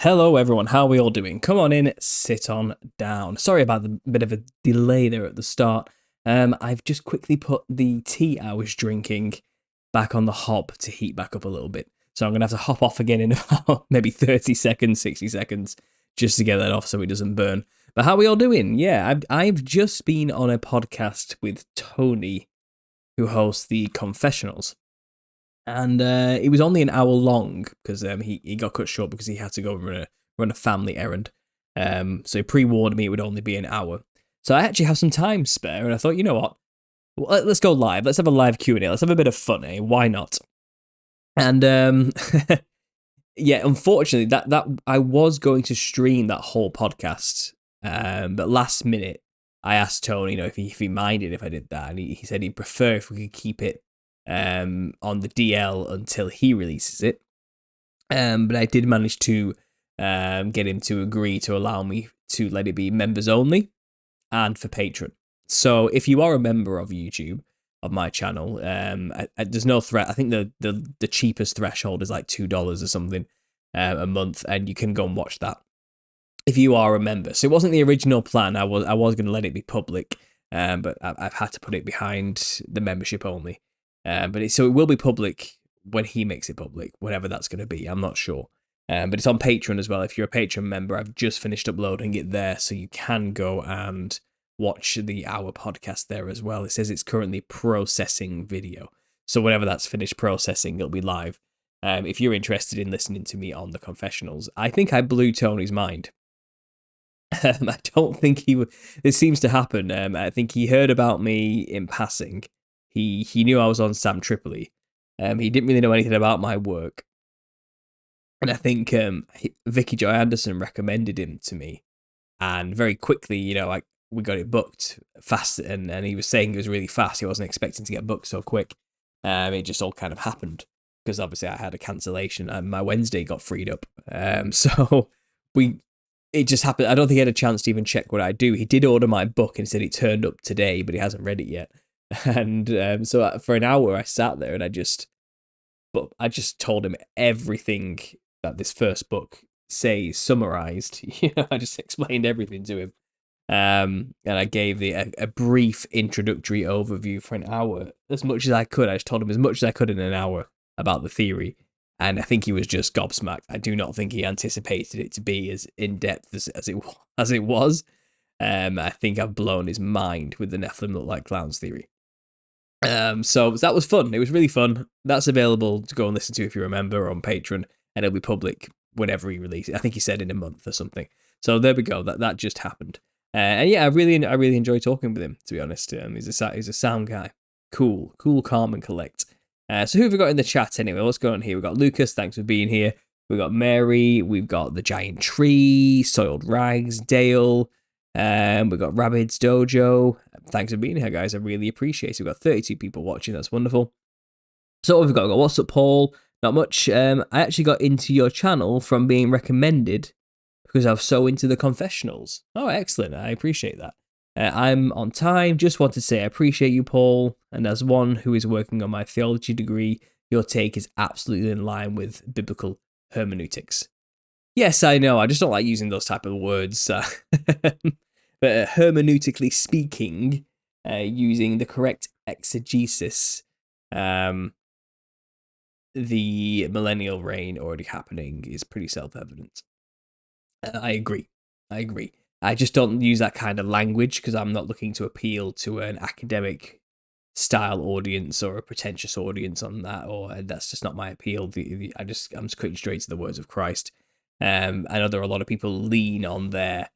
Hello, everyone. How are we all doing? Come on in, sit on down. Sorry about the bit of a delay there at the start. I've just quickly put the tea I was drinking back on the hob to heat back up a little bit. So I'm going to have to hop off again in about maybe 30 seconds, 60 seconds, just to get that off so it doesn't burn. But how are we all doing? Yeah, I've just been on a podcast with Tony, who hosts the Confessionals. And it was only an hour long because he got cut short because he had to go run a family errand. So he pre-warned me it would only be an hour. So I actually have some time spare, and I thought, you know what? Well, let's go live. Let's have a live Q&A. Let's have a bit of fun, eh? Why not? And yeah, unfortunately, that I was going to stream that whole podcast, but last minute I asked Tony, if he minded if I did that, and he said he'd prefer if we could keep it on the DL until he releases it. But I did manage to get him to agree to allow me to let it be members only and for Patreon. So if you are a member of YouTube, of my channel, there's no threat. I think the cheapest threshold is like $2 or something a month, and you can go and watch that if you are a member. So it wasn't the original plan. I was going to let it be public, but I've had to put it behind the membership only. So it will be public when he makes it public, whatever that's going to be. I'm not sure. But it's on Patreon as well. If you're a Patreon member, I've just finished uploading it there, so you can go and watch the hour podcast there as well. It says it's currently processing video. So whenever that's finished processing, it'll be live. If you're interested in listening to me on the Confessionals, I think I blew Tony's mind. I don't think this seems to happen. I think he heard about me in passing. He knew I was on Sam Tripoli. He didn't really know anything about my work. And I think Vicky Joy Anderson recommended him to me. And very quickly, we got it booked fast. And he was saying it was really fast. He wasn't expecting to get booked so quick. It just all kind of happened. Because obviously I had a cancellation and my Wednesday got freed up. So it just happened. I don't think he had a chance to even check what I do. He did order my book and said it turned up today, but he hasn't read it yet. And so for an hour I sat there and I just told him everything that this first book says, summarized. I just explained everything to him. And I gave a brief introductory overview for an hour, as much as I could. I just told him as much as I could in an hour about the theory. And I think he was just gobsmacked. I do not think he anticipated it to be as in-depth as it was. I think I've blown his mind with the Nephilim look like clowns theory. So that was fun. It was really fun. That's available to go and listen to if you remember on Patreon, and it'll be public whenever he releases it. I think he said in a month or something. So there we go. That just happened. And yeah, I really enjoy talking with him, to be honest. He's a sound guy. Cool, calm, and collect. So who have we got in the chat anyway? What's going on here? We've got Lucas, thanks for being here. We've got Mary, we've got the Giant Tree, Soiled Rags, Dale, we've got Rabbids Dojo. Thanks for being here, guys. I really appreciate it. We've got 32 people watching. That's wonderful. So what have we got? What's up, Paul? Not much. I actually got into your channel from being recommended because I was so into the Confessionals. Oh, excellent. I appreciate that. I'm on time. Just want to say I appreciate you, Paul. And as one who is working on my theology degree, your take is absolutely in line with biblical hermeneutics. Yes, I know. I just don't like using those type of words. But hermeneutically speaking, using the correct exegesis, the millennial reign already happening is pretty self-evident. I agree. I just don't use that kind of language because I'm not looking to appeal to an academic style audience or a pretentious audience on that, or that's just not my appeal. I'm just cutting straight to the words of Christ. I know there are a lot of people lean on their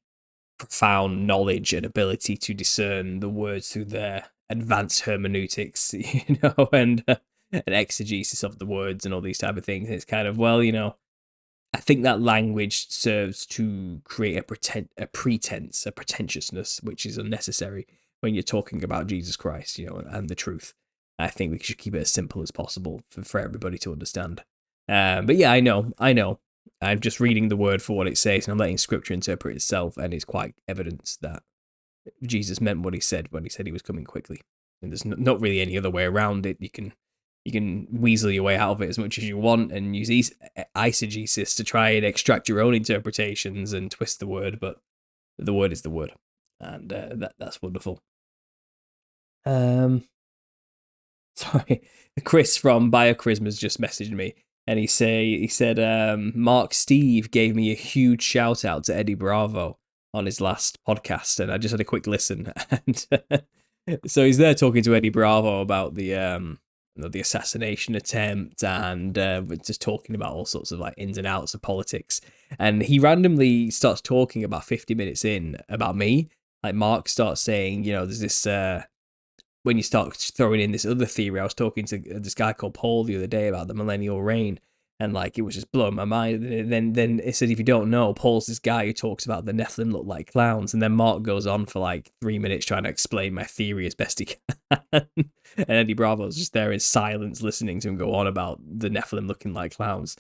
profound knowledge and ability to discern the words through their advanced hermeneutics, and an exegesis of the words and all these type of things. It's kind of, I think that language serves to create a pretense, a pretentiousness, which is unnecessary when you're talking about Jesus Christ, and the truth. I think we should keep it as simple as possible for everybody to understand. But yeah, I know. I'm just reading the word for what it says, and I'm letting Scripture interpret itself, and it's quite evident that Jesus meant what he said when he said he was coming quickly. And there's not really any other way around it. You can you can weasel your way out of it as much as you want and use eisegesis to try and extract your own interpretations and twist the word, but the word is the word, and that's wonderful. Sorry, Chris from BioCharisma's just messaged me, and he said Mark Steve gave me a huge shout out to Eddie Bravo on his last podcast, and I just had a quick listen, and so he's there talking to Eddie Bravo about the assassination attempt, and just talking about all sorts of like ins and outs of politics, and he randomly starts talking about 50 minutes in about me. Like Mark starts saying, there's this when you start throwing in this other theory. I was talking to this guy called Paul the other day about the millennial reign, and like it was just blowing my mind. And then it said, if you don't know, Paul's this guy who talks about the Nephilim look like clowns, and then Mark goes on for like 3 minutes trying to explain my theory as best he can. And Eddie Bravo's just there in silence listening to him go on about the Nephilim looking like clowns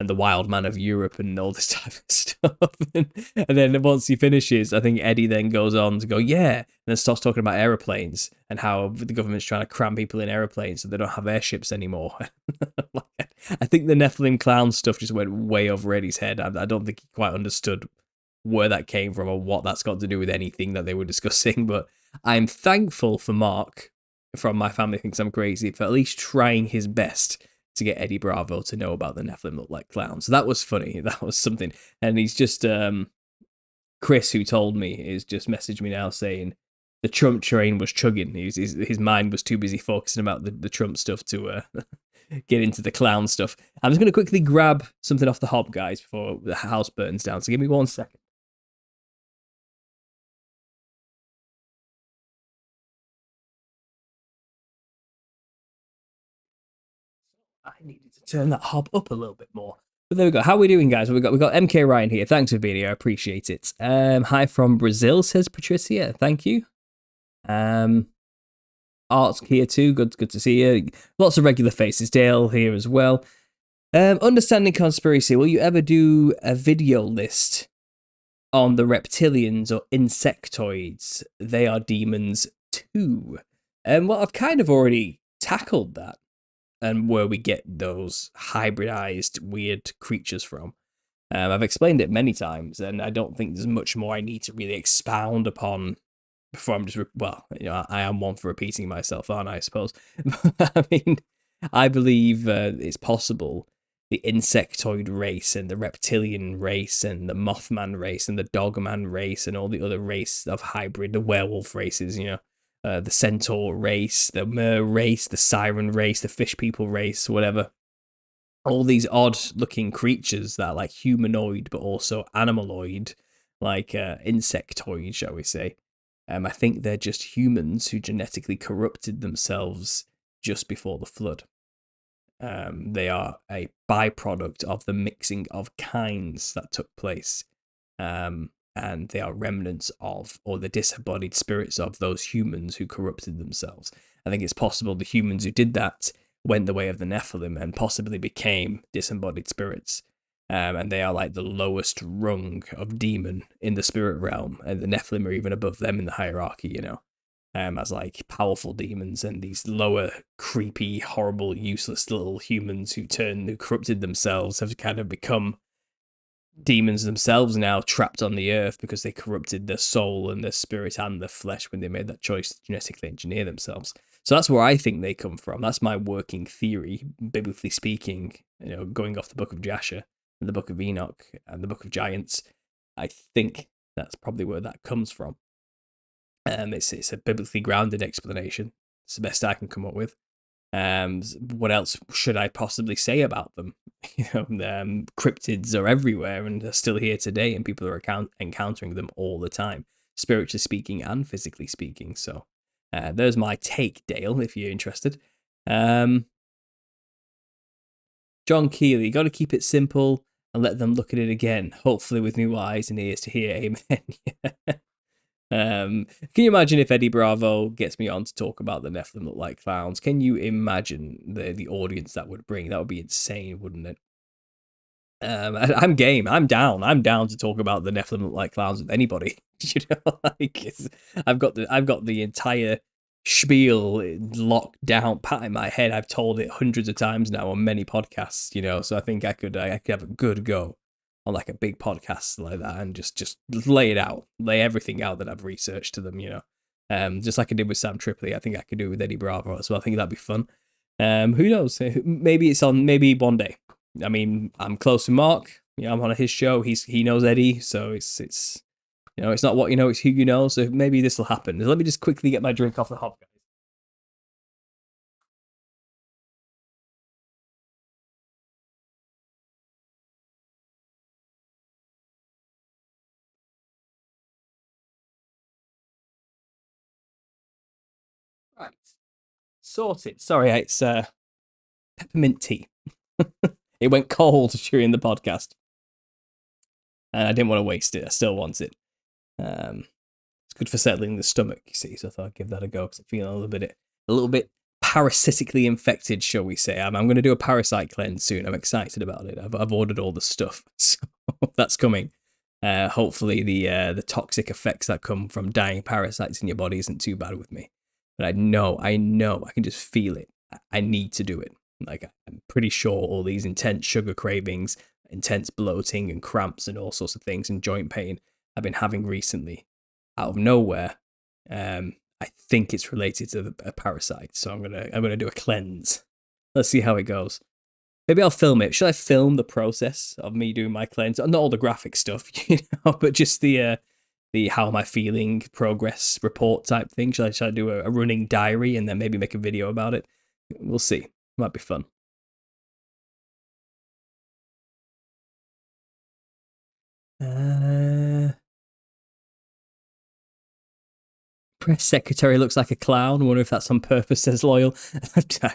and the wild man of Europe and all this type of stuff. And then once he finishes, I think Eddie then goes on to go, yeah, and then starts talking about aeroplanes and how the government's trying to cram people in aeroplanes so they don't have airships anymore. I think the Nephilim clown stuff just went way over Eddie's head. I don't think he quite understood where that came from or what that's got to do with anything that they were discussing. But I'm thankful for Mark from My Family Thinks I'm Crazy for at least trying his best to get Eddie Bravo to know about the Nephilim look like clowns. So that was funny. That was something. And he's just Chris, who told me, is just messaged me now saying the Trump train was chugging. His mind was too busy focusing about the Trump stuff to get into the clown stuff. I'm just going to quickly grab something off the hob, guys, before the house burns down. So give me 1 second. I needed to turn that hob up a little bit more. But there we go. How are we doing, guys? We got MK Ryan here. Thanks for being here. I appreciate it. Hi from Brazil, says Patricia. Thank you. Art's here too. Good to see you. Lots of regular faces. Dale here as well. Understanding conspiracy. Will you ever do a video list on the reptilians or insectoids? They are demons too. Well, I've kind of already tackled that and where we get those hybridized weird creatures from. I've explained it many times, and I don't think there's much more I need to really expound upon before I'm just, I am one for repeating myself, aren't I, I suppose? I mean, I believe it's possible the insectoid race and the reptilian race and the mothman race and the dogman race and all the other race of hybrid, the werewolf races, the centaur race, the mer race, the siren race, the fish people race, whatever. All these odd looking creatures that are like humanoid but also animaloid, like insectoid, shall we say. I think they're just humans who genetically corrupted themselves just before the flood. They are a byproduct of the mixing of kinds that took place. And they are remnants of, or the disembodied spirits of, those humans who corrupted themselves. I think it's possible the humans who did that went the way of the Nephilim and possibly became disembodied spirits. And they are like the lowest rung of demon in the spirit realm. And the Nephilim are even above them in the hierarchy, as like powerful demons, and these lower, creepy, horrible, useless little humans who corrupted themselves have kind of become demons themselves now, trapped on the earth because they corrupted their soul and their spirit and their flesh when they made that choice to genetically engineer themselves. So that's where I think they come from. That's my working theory, biblically speaking, going off the book of Jasher and the book of Enoch and the book of Giants. I think that's probably where that comes from. It's a biblically grounded explanation. It's the best I can come up with. What else should I possibly say about them? Cryptids are everywhere and are still here today, and people are encountering them all the time, spiritually speaking and physically speaking. So there's my take, Dale, if you're interested. John Keeley, got to keep it simple and let them look at it again, hopefully with new eyes and ears to hear. Amen. Can you imagine if Eddie Bravo gets me on to talk about the Nephilim look like clowns? Can you imagine the audience that would bring? That would be insane, wouldn't it? I'm game. I'm down. I'm down to talk about the Nephilim look like clowns with anybody. I've got the entire spiel locked down pat in my head. I've told it hundreds of times now on many podcasts, so I think I could have a good go on like a big podcast like that and just lay it out, lay everything out that I've researched to them, just like I did with Sam Tripoli. I think I could do it with Eddie Bravo as well. I think that'd be fun. Who knows? Maybe it's on. Maybe one day. I mean, I'm close to Mark. I'm on his show. He knows Eddie, so it's it's not what you know, it's who you know. So maybe this will happen. Let me just quickly get my drink off the hob, guys. Right, sorted. Sorry, it's peppermint tea. It went cold during the podcast, and I didn't want to waste it. I still want it. Um, it's good for settling the stomach, you see. So I thought I'd give that a go because I'm feeling a little bit parasitically infected, shall we say? I'm going to do a parasite cleanse soon. I'm excited about it. I've ordered all the stuff, so that's coming. Hopefully, the toxic effects that come from dying parasites in your body isn't too bad with me. But I can just feel it. I need to do it. Like, I'm pretty sure all these intense sugar cravings, intense bloating and cramps and all sorts of things and joint pain I've been having recently out of nowhere. I think it's related to a parasite, so I'm gonna do a cleanse. Let's see how it goes. Maybe I'll film it. Should I film the process of me doing my cleanse? Not all the graphic stuff, but just the how am I feeling progress report type thing. Should I do a running diary and then maybe make a video about it? We'll see. Might be fun. Uh, Press secretary looks like a clown. Wonder if that's on purpose. Says loyal.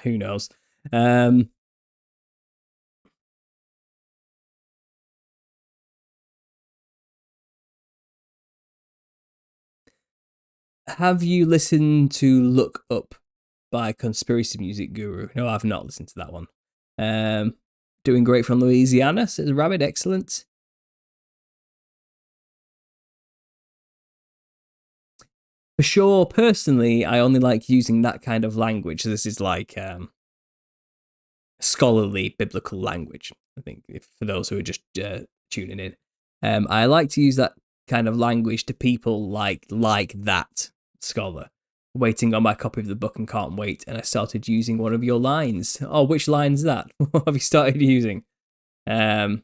Who knows? Um, have you listened to Look Up by Conspiracy Music Guru? No, I've not listened to that one. Um, Doing great from Louisiana, says Rabbit. Excellent. For sure, personally, I only like using that kind of language. This is like scholarly biblical language. I think if for those who are just tuning in, I like to use that kind of language to people like that scholar. Waiting on my copy of the book and can't wait. And I started using one of your lines. Oh, which line's that? What have you started using? Um,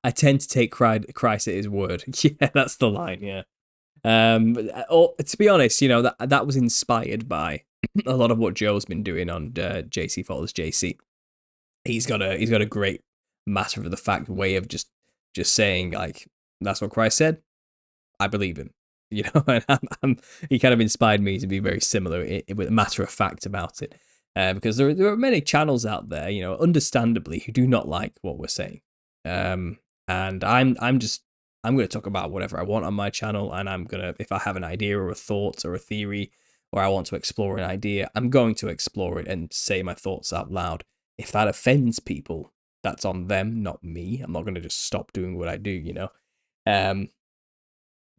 I tend to take Christ at his word. Yeah, that's the line. Yeah. To be honest, that was inspired by a lot of what Joe's been doing on JC Follows JC. He's got a great matter of the fact way of just saying like that's what Christ said. I believe him. And he kind of inspired me to be very similar with matter of fact about it, because there are many channels out there, understandably, who do not like what we're saying, and I'm going to talk about whatever I want on my channel, and if I have an idea or a thought or a theory, or I want to explore an idea, I'm going to explore it and say my thoughts out loud. If that offends people, that's on them, not me. I'm not going to just stop doing what I do. Um,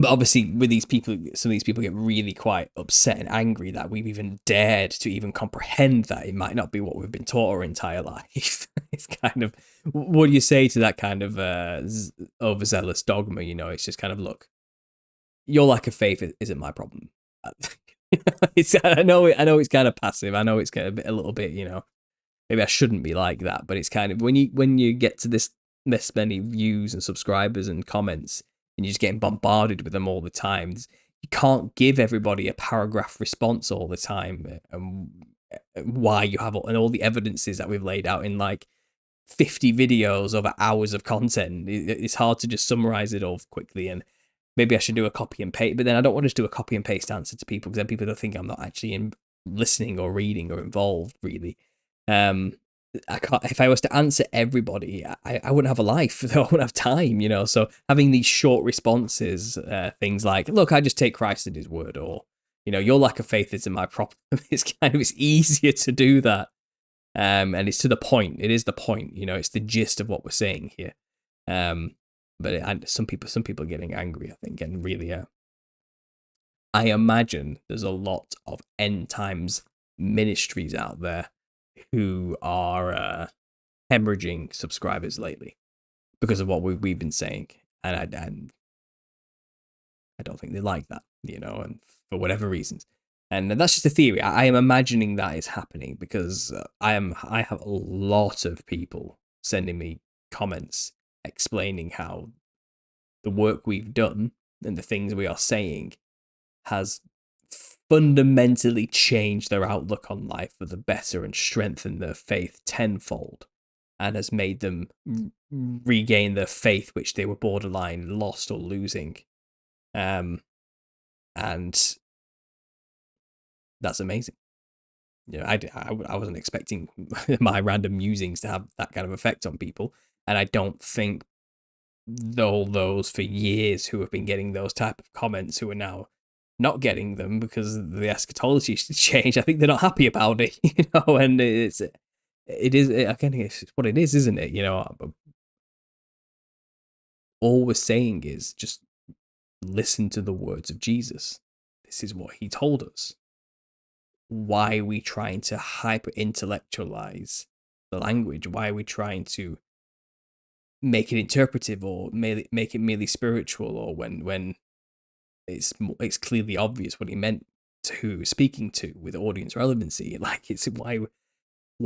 but obviously, with these people, some of these people get really quite upset and angry that we've even dared to even comprehend that it might not be what we've been taught our entire life. It's kind of, what do you say to that kind of overzealous dogma? It's just kind of, look, your lack of faith isn't my problem. I know it's kind of passive. I know it's kind of a little bit, maybe I shouldn't be like that, but it's kind of when you get to this many views and subscribers and comments, and you're just getting bombarded with them all the time. You can't give everybody a paragraph response all the time, and why you have and all the evidences that we've laid out in like 50 videos over hours of content. It's hard to just summarize it all quickly, and maybe I should do a copy and paste, but then I don't want to do a copy and paste answer to people because then people don't think I'm not actually listening or reading or involved really. Um, I can't, if I was to answer everybody, I wouldn't have a life. I wouldn't have time, So having these short responses, things like, "Look, I just take Christ at His word," or "Your lack of faith isn't my problem." It's easier to do that, and it's to the point. It is the point, It's the gist of what we're saying here. But some people are getting angry, I think, and really, I imagine there's a lot of end times ministries out there who are hemorrhaging subscribers lately because of what we've been saying, and I don't think they like that, and for whatever reasons. And that's just a theory. I am imagining that is happening because I have a lot of people sending me comments explaining how the work we've done and the things we are saying has fundamentally changed their outlook on life for the better and strengthened their faith tenfold, and has made them regain their faith, which they were borderline lost or losing. And that's amazing. I wasn't expecting my random musings to have that kind of effect on people, and I don't think all those for years who have been getting those type of comments who are now not getting them because the eschatology changed. I think they're not happy about it, and again, it's what it is, isn't it? All we're saying is just listen to the words of Jesus. This is what he told us. Why are we trying to hyper intellectualize the language? Why are we trying to make it interpretive or make it merely spiritual, or when it's clearly obvious what he meant to who he was speaking to with audience relevancy? Like, it's why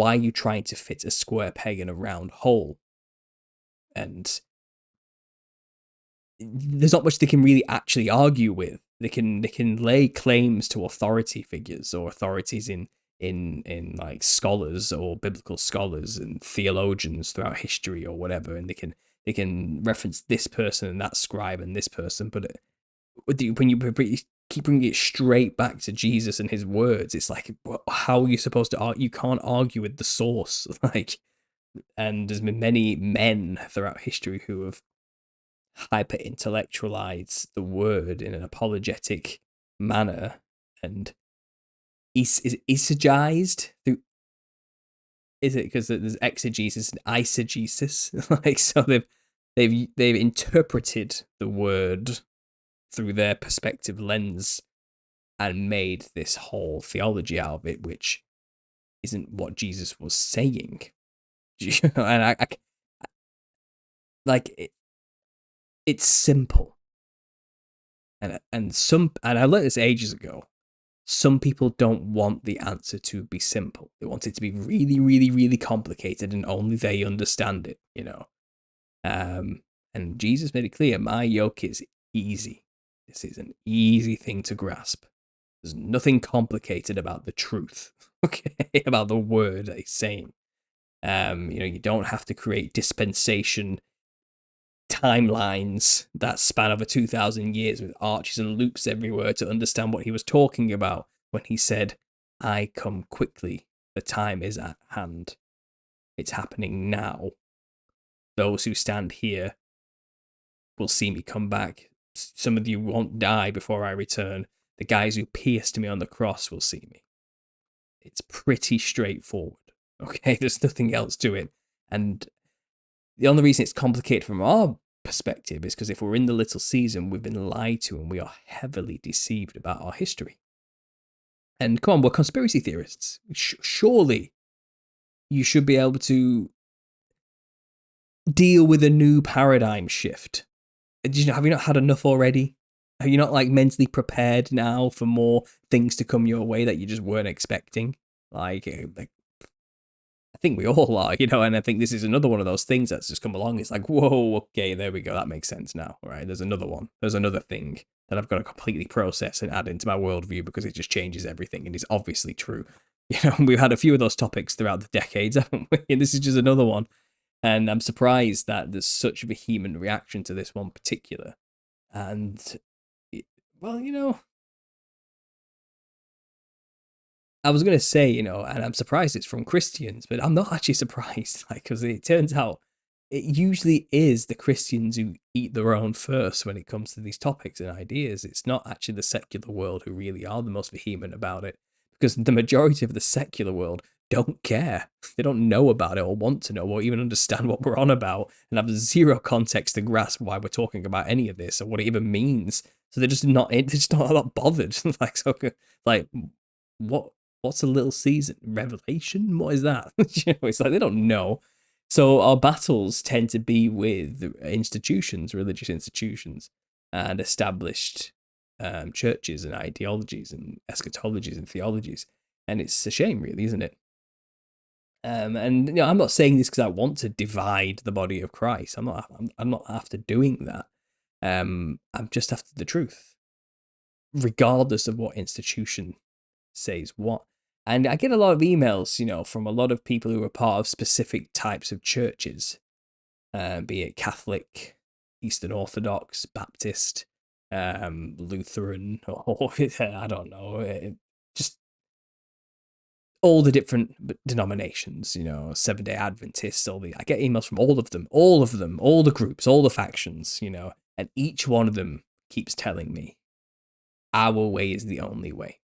are you trying to fit a square peg in a round hole? And there's not much they can really actually argue with. They can lay claims to authority figures or authorities in like scholars or biblical scholars and theologians throughout history or whatever, and they can reference this person and that scribe and this person, but when you keep bringing it straight back to Jesus and his words, it's like, how are you supposed to argue? You can't argue with the source. Like, and there's been many men throughout history who have hyper intellectualized the word in an apologetic manner and eschatologized through. Is it because there's exegesis and eisegesis? Like, so they've interpreted the word through their perspective lens and made this whole theology out of it, which isn't what Jesus was saying. And I like it. It's simple, and I learned this ages ago. Some people don't want the answer to be simple. They want it to be really, really, really complicated, and only they understand it. And Jesus made it clear, my yoke is easy. This is an easy thing to grasp. There's nothing complicated about the truth, okay, about the word that he's saying. You don't have to create dispensation timelines that span over 2,000 years with arches and loops everywhere to understand what he was talking about when he said, I come quickly, the time is at hand. It's happening now. Those who stand here will see me come back. Some of you won't die before I return. The guys who pierced me on the cross will see me. It's pretty straightforward, okay? There's nothing else to it. And the only reason it's complicated from our perspective is because if we're in the little season, we've been lied to and we are heavily deceived about our history. And come on, we're conspiracy theorists. Surely you should be able to deal with a new paradigm shift. Have you not had enough already? Are you not like mentally prepared now for more things to come your way that you just weren't expecting? Like I think we all are, and I think this is another one of those things that's just come along. It's like, whoa, okay, there we go. That makes sense now. All right, there's another one. There's another thing that I've got to completely process and add into my worldview because it just changes everything and is obviously true. We've had a few of those topics throughout the decades, haven't we? And this is just another one. And I'm surprised that there's such a vehement reaction to this one particular. And, well, I was going to say, and I'm surprised it's from Christians, but I'm not actually surprised, because it turns out it usually is the Christians who eat their own first when it comes to these topics and ideas. It's not actually the secular world who really are the most vehement about it, because the majority of the secular world don't care. They don't know about it or want to know or even understand what we're on about and have zero context to grasp why we're talking about any of this or what it even means. So they're just not bothered. Like, so, like, what, what's a little season? Revelation? What is that? It's like, they don't know. So our battles tend to be with institutions, religious institutions, and established churches and ideologies and eschatologies and theologies. And it's a shame, really, isn't it? And I'm not saying this because I want to divide the body of Christ. I'm not after doing that. I'm just after the truth, regardless of what institution says what. And I get a lot of emails, from a lot of people who are part of specific types of churches, be it Catholic, Eastern Orthodox, Baptist, Lutheran, or I don't know, just all the different denominations, 7-day Adventists, I get emails from all of them, all the groups, all the factions, and each one of them keeps telling me our way is the only way.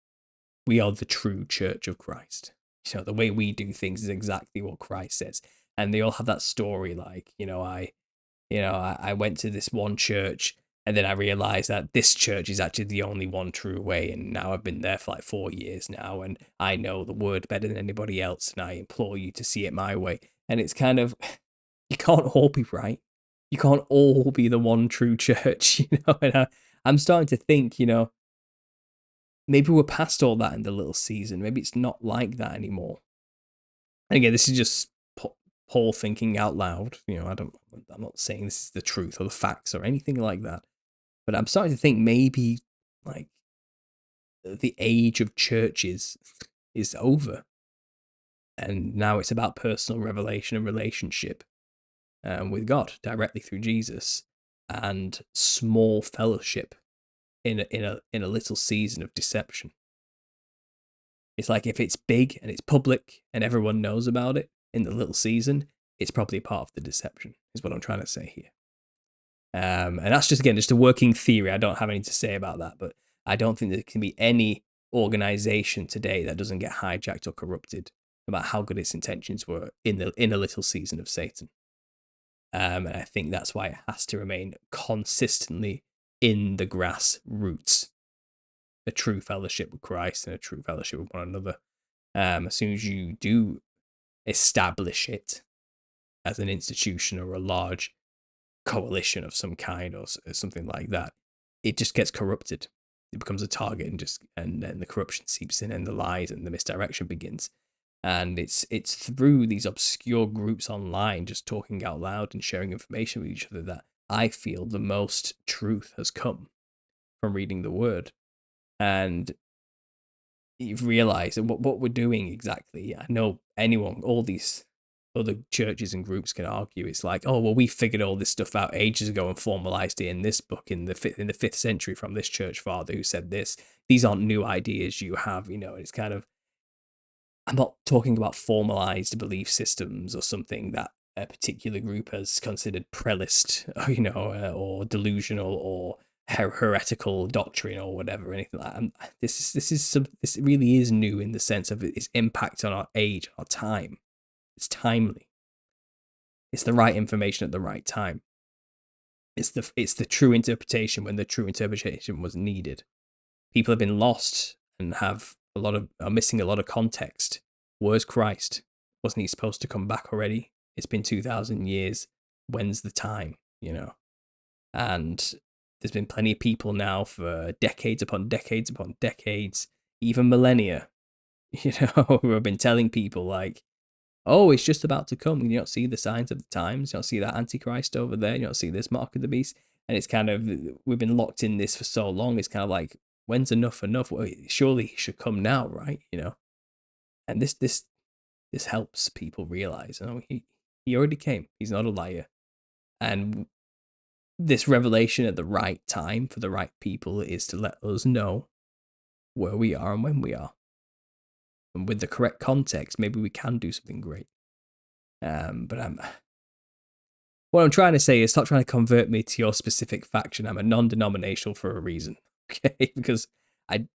We are the true church of Christ. The way we do things is exactly what Christ says. And they all have that story like, I went to this one church and then I realized that this church is actually the only one true way. And now I've been there for like 4 years now and I know the word better than anybody else. And I implore you to see it my way. And it's kind of, you can't all be right. You can't all be the one true church, And I'm starting to think, maybe we're past all that in the little season. Maybe it's not like that anymore. And again, this is just Paul thinking out loud. I'm not saying this is the truth or the facts or anything like that. But I'm starting to think maybe like the age of churches is over. And now it's about personal revelation and relationship with God directly through Jesus and small fellowship in a little season of deception. It's like if it's big and it's public and everyone knows about it in the little season, it's probably part of the deception, is what I'm trying to say here. And that's just a working theory. I don't have anything to say about that, but I don't think there can be any organization today that doesn't get hijacked or corrupted, no matter how good its intentions were in a little season of Satan. And I think that's why it has to remain consistently in the grassroots, a true fellowship with Christ and a true fellowship with one another. As soon as you do establish it as an institution or a large coalition of some kind or something like that, it just gets corrupted. It becomes a target, and then the corruption seeps in, and the lies and the misdirection begins. And it's through these obscure groups online, just talking out loud and sharing information with each other, that I feel the most truth has come from reading the Word. And you've realized that what we're doing exactly. I know all these other churches and groups can argue it's like, oh well, we figured all this stuff out ages ago and formalized it in this book in the fifth century from this church father who said this. These aren't new ideas you have. It's kind of, I'm not talking about formalized belief systems or something that a particular group has considered prelist, or delusional or heretical doctrine or whatever, anything like that. This really is new in the sense of its impact on our age, our time. It's timely. It's the right information at the right time. It's the true interpretation when the true interpretation was needed. People have been lost and are missing a lot of context. Where's Christ? Wasn't he supposed to come back already? It's been 2,000 years. When's the time? And there's been plenty of people now for decades upon decades upon decades, even millennia, who have been telling people like, oh, it's just about to come. You don't see the signs of the times. You don't see that Antichrist over there. You don't see this mark of the beast. And it's kind of, we've been locked in this for so long. It's kind of like, when's enough enough? Well, surely he should come now, right? And this helps people realize, he already came. He's not a liar. And this revelation at the right time for the right people is to let us know where we are and when we are. And with the correct context, maybe we can do something great. But what I'm trying to say is, stop trying to convert me to your specific faction. I'm a non-denominational for a reason, okay? Because I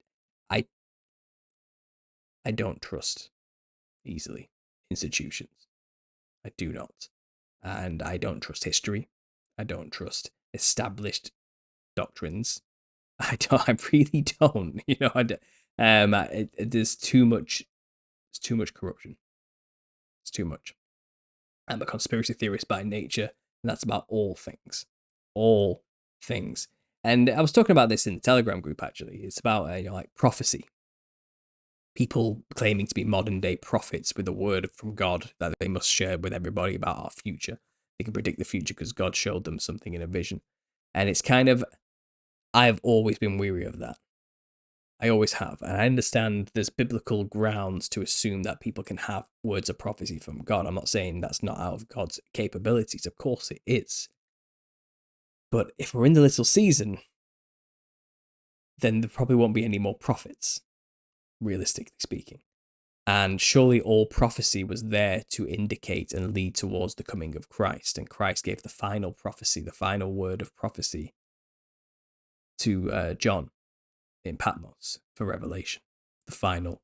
don't trust easily institutions. I do not. And I don't trust history. I don't trust established doctrines. I really don't. There's too much. It's too much corruption. It's too much. I'm a conspiracy theorist by nature, and that's about all things. All things. And I was talking about this in the Telegram group, actually. It's about, like prophecy. People claiming to be modern day prophets with a word from God that they must share with everybody about our future. They can predict the future because God showed them something in a vision. And it's kind of, I've always been weary of that. I always have. And I understand there's biblical grounds to assume that people can have words of prophecy from God. I'm not saying that's not out of God's capabilities. Of course it is. But if we're in the little season, then there probably won't be any more prophets, realistically speaking. And surely all prophecy was there to indicate and lead towards the coming of Christ. And Christ gave the final prophecy, the final word of prophecy to John in Patmos for Revelation, the final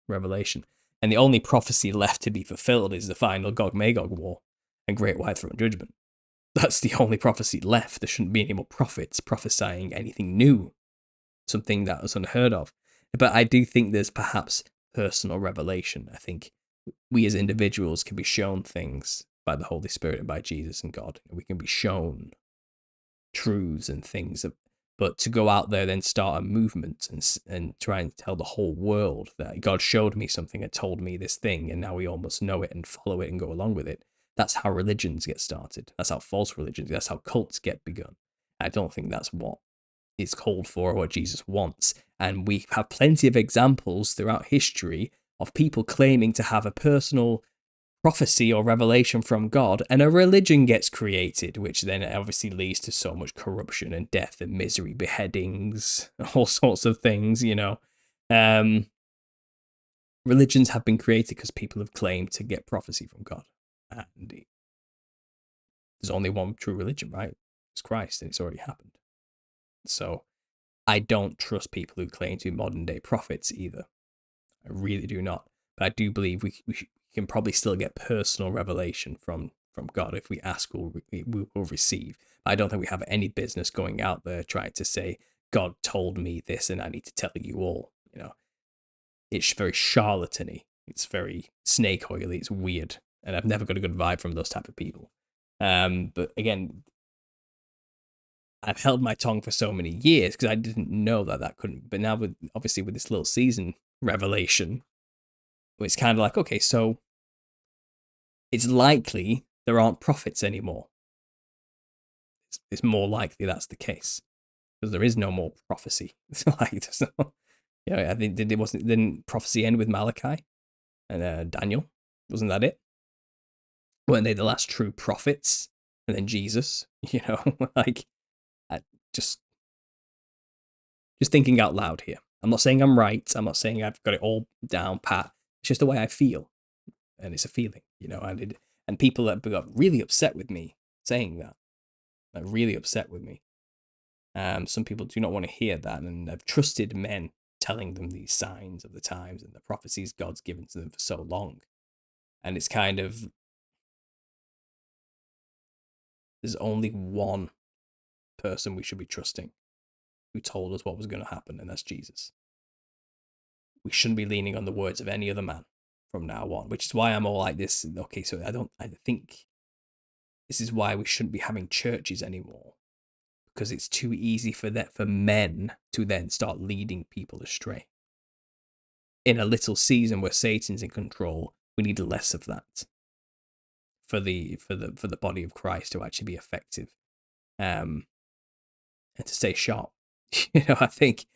Revelation. And the only prophecy left to be fulfilled is the final Gog Magog war and Great White Throne Judgment. That's the only prophecy left. There shouldn't be any more prophets prophesying anything new, something that was unheard of. But I do think there's perhaps personal revelation. I think we as individuals can be shown things by the Holy Spirit and by Jesus and God. We can be shown truths and things. But to go out there then start a movement and try and tell the whole world that God showed me something and told me this thing, and now we all must know it and follow it and go along with it. That's how religions get started. That's how false religions. That's how cults get begun. I don't think that's what is called for or what Jesus wants. And we have plenty of examples throughout history of people claiming to have a personal prophecy or revelation from God, and a religion gets created, which then obviously leads to so much corruption and death and misery, beheadings, all sorts of things, Religions have been created because people have claimed to get prophecy from God. And there's only one true religion, right? It's Christ, and it's already happened. So I don't trust people who claim to be modern day prophets either. I really do not. But I do believe we can probably still get personal revelation from God. If we ask, we will receive. I don't think we have any business going out there trying to say, God told me this and I need to tell you all. It's very charlatany. It's very snake oily. It's weird. And I've never got a good vibe from those type of people. But again, I've held my tongue for so many years because I didn't know that couldn't. But now, obviously with this little season revelation, it's kind of like, okay, so it's likely there aren't prophets anymore. It's more likely that's the case because there is no more prophecy. It's like there's no, I think didn't prophecy end with Malachi and Daniel? Wasn't that it? Weren't they the last true prophets? And then Jesus, like I just thinking out loud here. I'm not saying I'm right. I'm not saying I've got it all down pat. It's just the way I feel, and it's a feeling, and people that got really upset with me saying that, like really upset with me. Some people do not want to hear that, and I've trusted men telling them these signs of the times and the prophecies God's given to them for so long, and it's kind of there's only one person we should be trusting who told us what was going to happen, and that's Jesus. We shouldn't be leaning on the words of any other man from now on, which is why I'm all like this. Okay, so I think this is why we shouldn't be having churches anymore, because it's too easy for men to then start leading people astray. In a little season where Satan's in control, we need less of that for the body of Christ to actually be effective, and to stay sharp. I think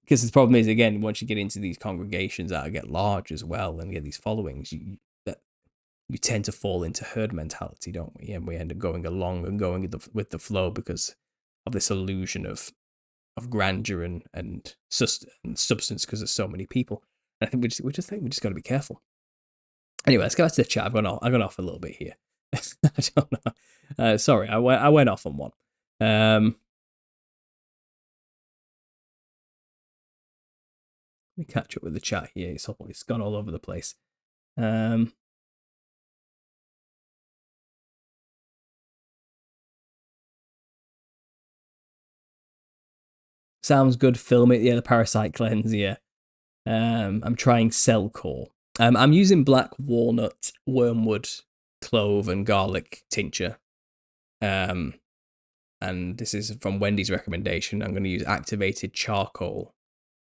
because the problem is, again, once you get into these congregations that get large as well and get these followings, you tend to fall into herd mentality, don't we? And we end up going along and going with the flow because of this illusion of grandeur and substance because there's so many people. And I think we just got to be careful. Anyway, let's go back to the chat. I've gone off a little bit here. I don't know. Sorry, I went off on one. Let me catch up with the chat here. It's gone all over the place. Sounds good. Film it. Yeah, the parasite cleanse. Yeah. I'm trying cell core. I'm using black walnut, wormwood, clove, and garlic tincture. And this is from Wendy's recommendation. I'm going to use activated charcoal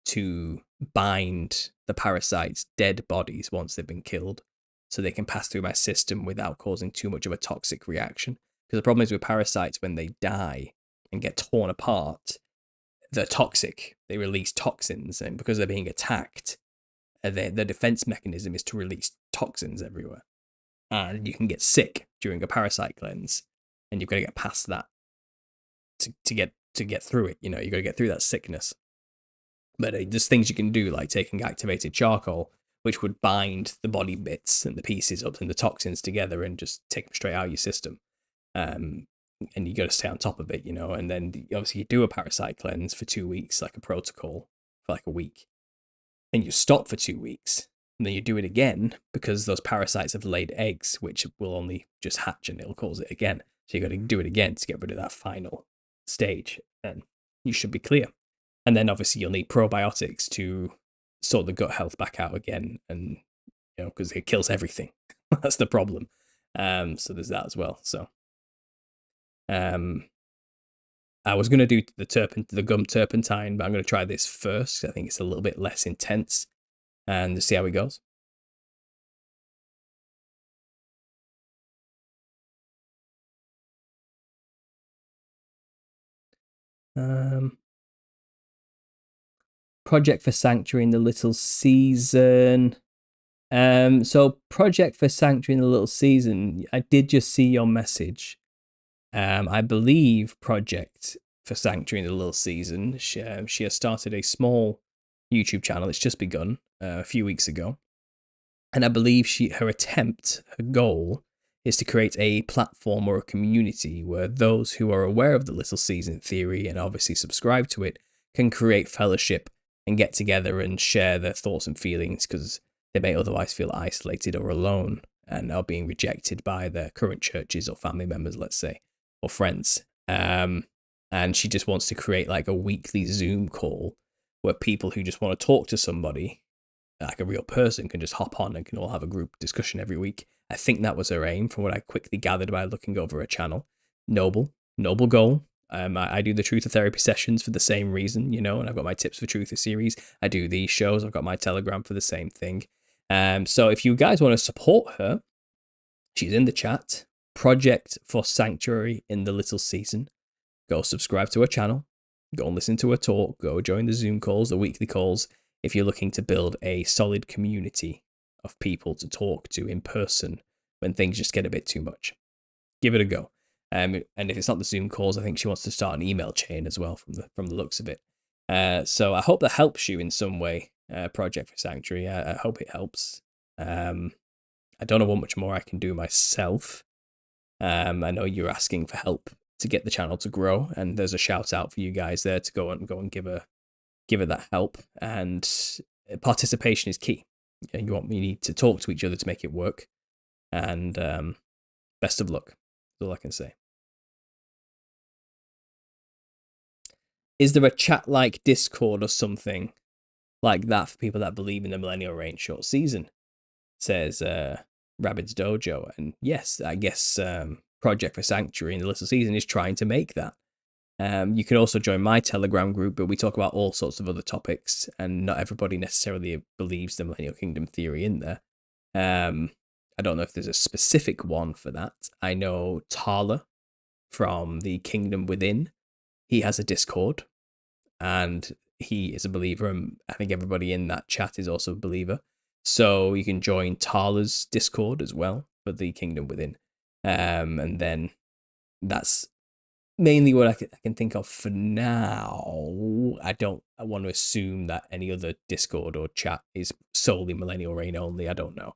to bind the parasites' dead bodies once they've been killed, so they can pass through my system without causing too much of a toxic reaction. Because the problem is with parasites, when they die and get torn apart, they're toxic. They release toxins, and because they're being attacked, their defense mechanism is to release toxins everywhere. And you can get sick during a parasite cleanse, and you've got to get past that to get through it. You know, you've got to get through that sickness. But there's things you can do, like taking activated charcoal, which would bind the body bits and the pieces up and the toxins together and just take them straight out of your system. And you got to stay on top of it, you know. And then obviously you do a parasite cleanse for 2 weeks, like a protocol, for like a week. And you stop for 2 weeks. And then you do it again because those parasites have laid eggs, which will only just hatch and it'll cause it again. So you got to do it again to get rid of that final stage. And you should be clear. And then obviously you'll need probiotics to sort the gut health back out again, and you know, because it kills everything. That's the problem. So there's that as well. So I was gonna do the gum turpentine, but I'm gonna try this first. I think it's a little bit less intense, and see how it goes. Um, Project for Sanctuary in the Little Season. So Project for Sanctuary in the Little Season. I did just see your message. I believe Project for Sanctuary in the Little Season. She has started a small YouTube channel. It's just begun a few weeks ago, and I believe her goal, is to create a platform or a community where those who are aware of the Little Season theory and obviously subscribe to it can create fellowship and get together and share their thoughts and feelings, because they may otherwise feel isolated or alone and are being rejected by their current churches or family members, let's say, or friends. And she just wants to create like a weekly Zoom call where people who just want to talk to somebody, like a real person, can just hop on and can all have a group discussion every week. I think that was her aim, from what I quickly gathered by looking over her channel. Noble goal. I do the Truth of Therapy sessions for the same reason, you know, and I've got my Tips for Truth series. I do these shows. I've got my Telegram for the same thing. So if you guys want to support her, she's in the chat. Project for Sanctuary in the Little Season. Go subscribe to her channel. Go and listen to her talk. Go join the Zoom calls, the weekly calls, if you're looking to build a solid community of people to talk to in person when things just get a bit too much. Give it a go. And if it's not the Zoom calls, I think she wants to start an email chain as well, from the looks of it. So I hope that helps you in some way, Project for Sanctuary. I hope it helps. I don't know what much more I can do myself. I know you're asking for help to get the channel to grow, and there's a shout out for you guys there to go and give her that help. And participation is key. You need to talk to each other to make it work. And best of luck. That's all I can say. Is there a chat like Discord or something like that for people that believe in the millennial reign short season? Says Rabbit's Dojo. And yes, I guess Project for Sanctuary in the Little Season is trying to make that. You can also join my Telegram group, but we talk about all sorts of other topics, and not everybody necessarily believes the Millennial Kingdom theory in there. I don't know if there's a specific one for that. I know Tala from the Kingdom Within, he has a Discord, and he is a believer, and I think everybody in that chat is also a believer. So you can join Tala's Discord as well for the Kingdom Within. And then that's mainly what I can think of for now. I want to assume that any other Discord or chat is solely Millennial Reign only. I don't know.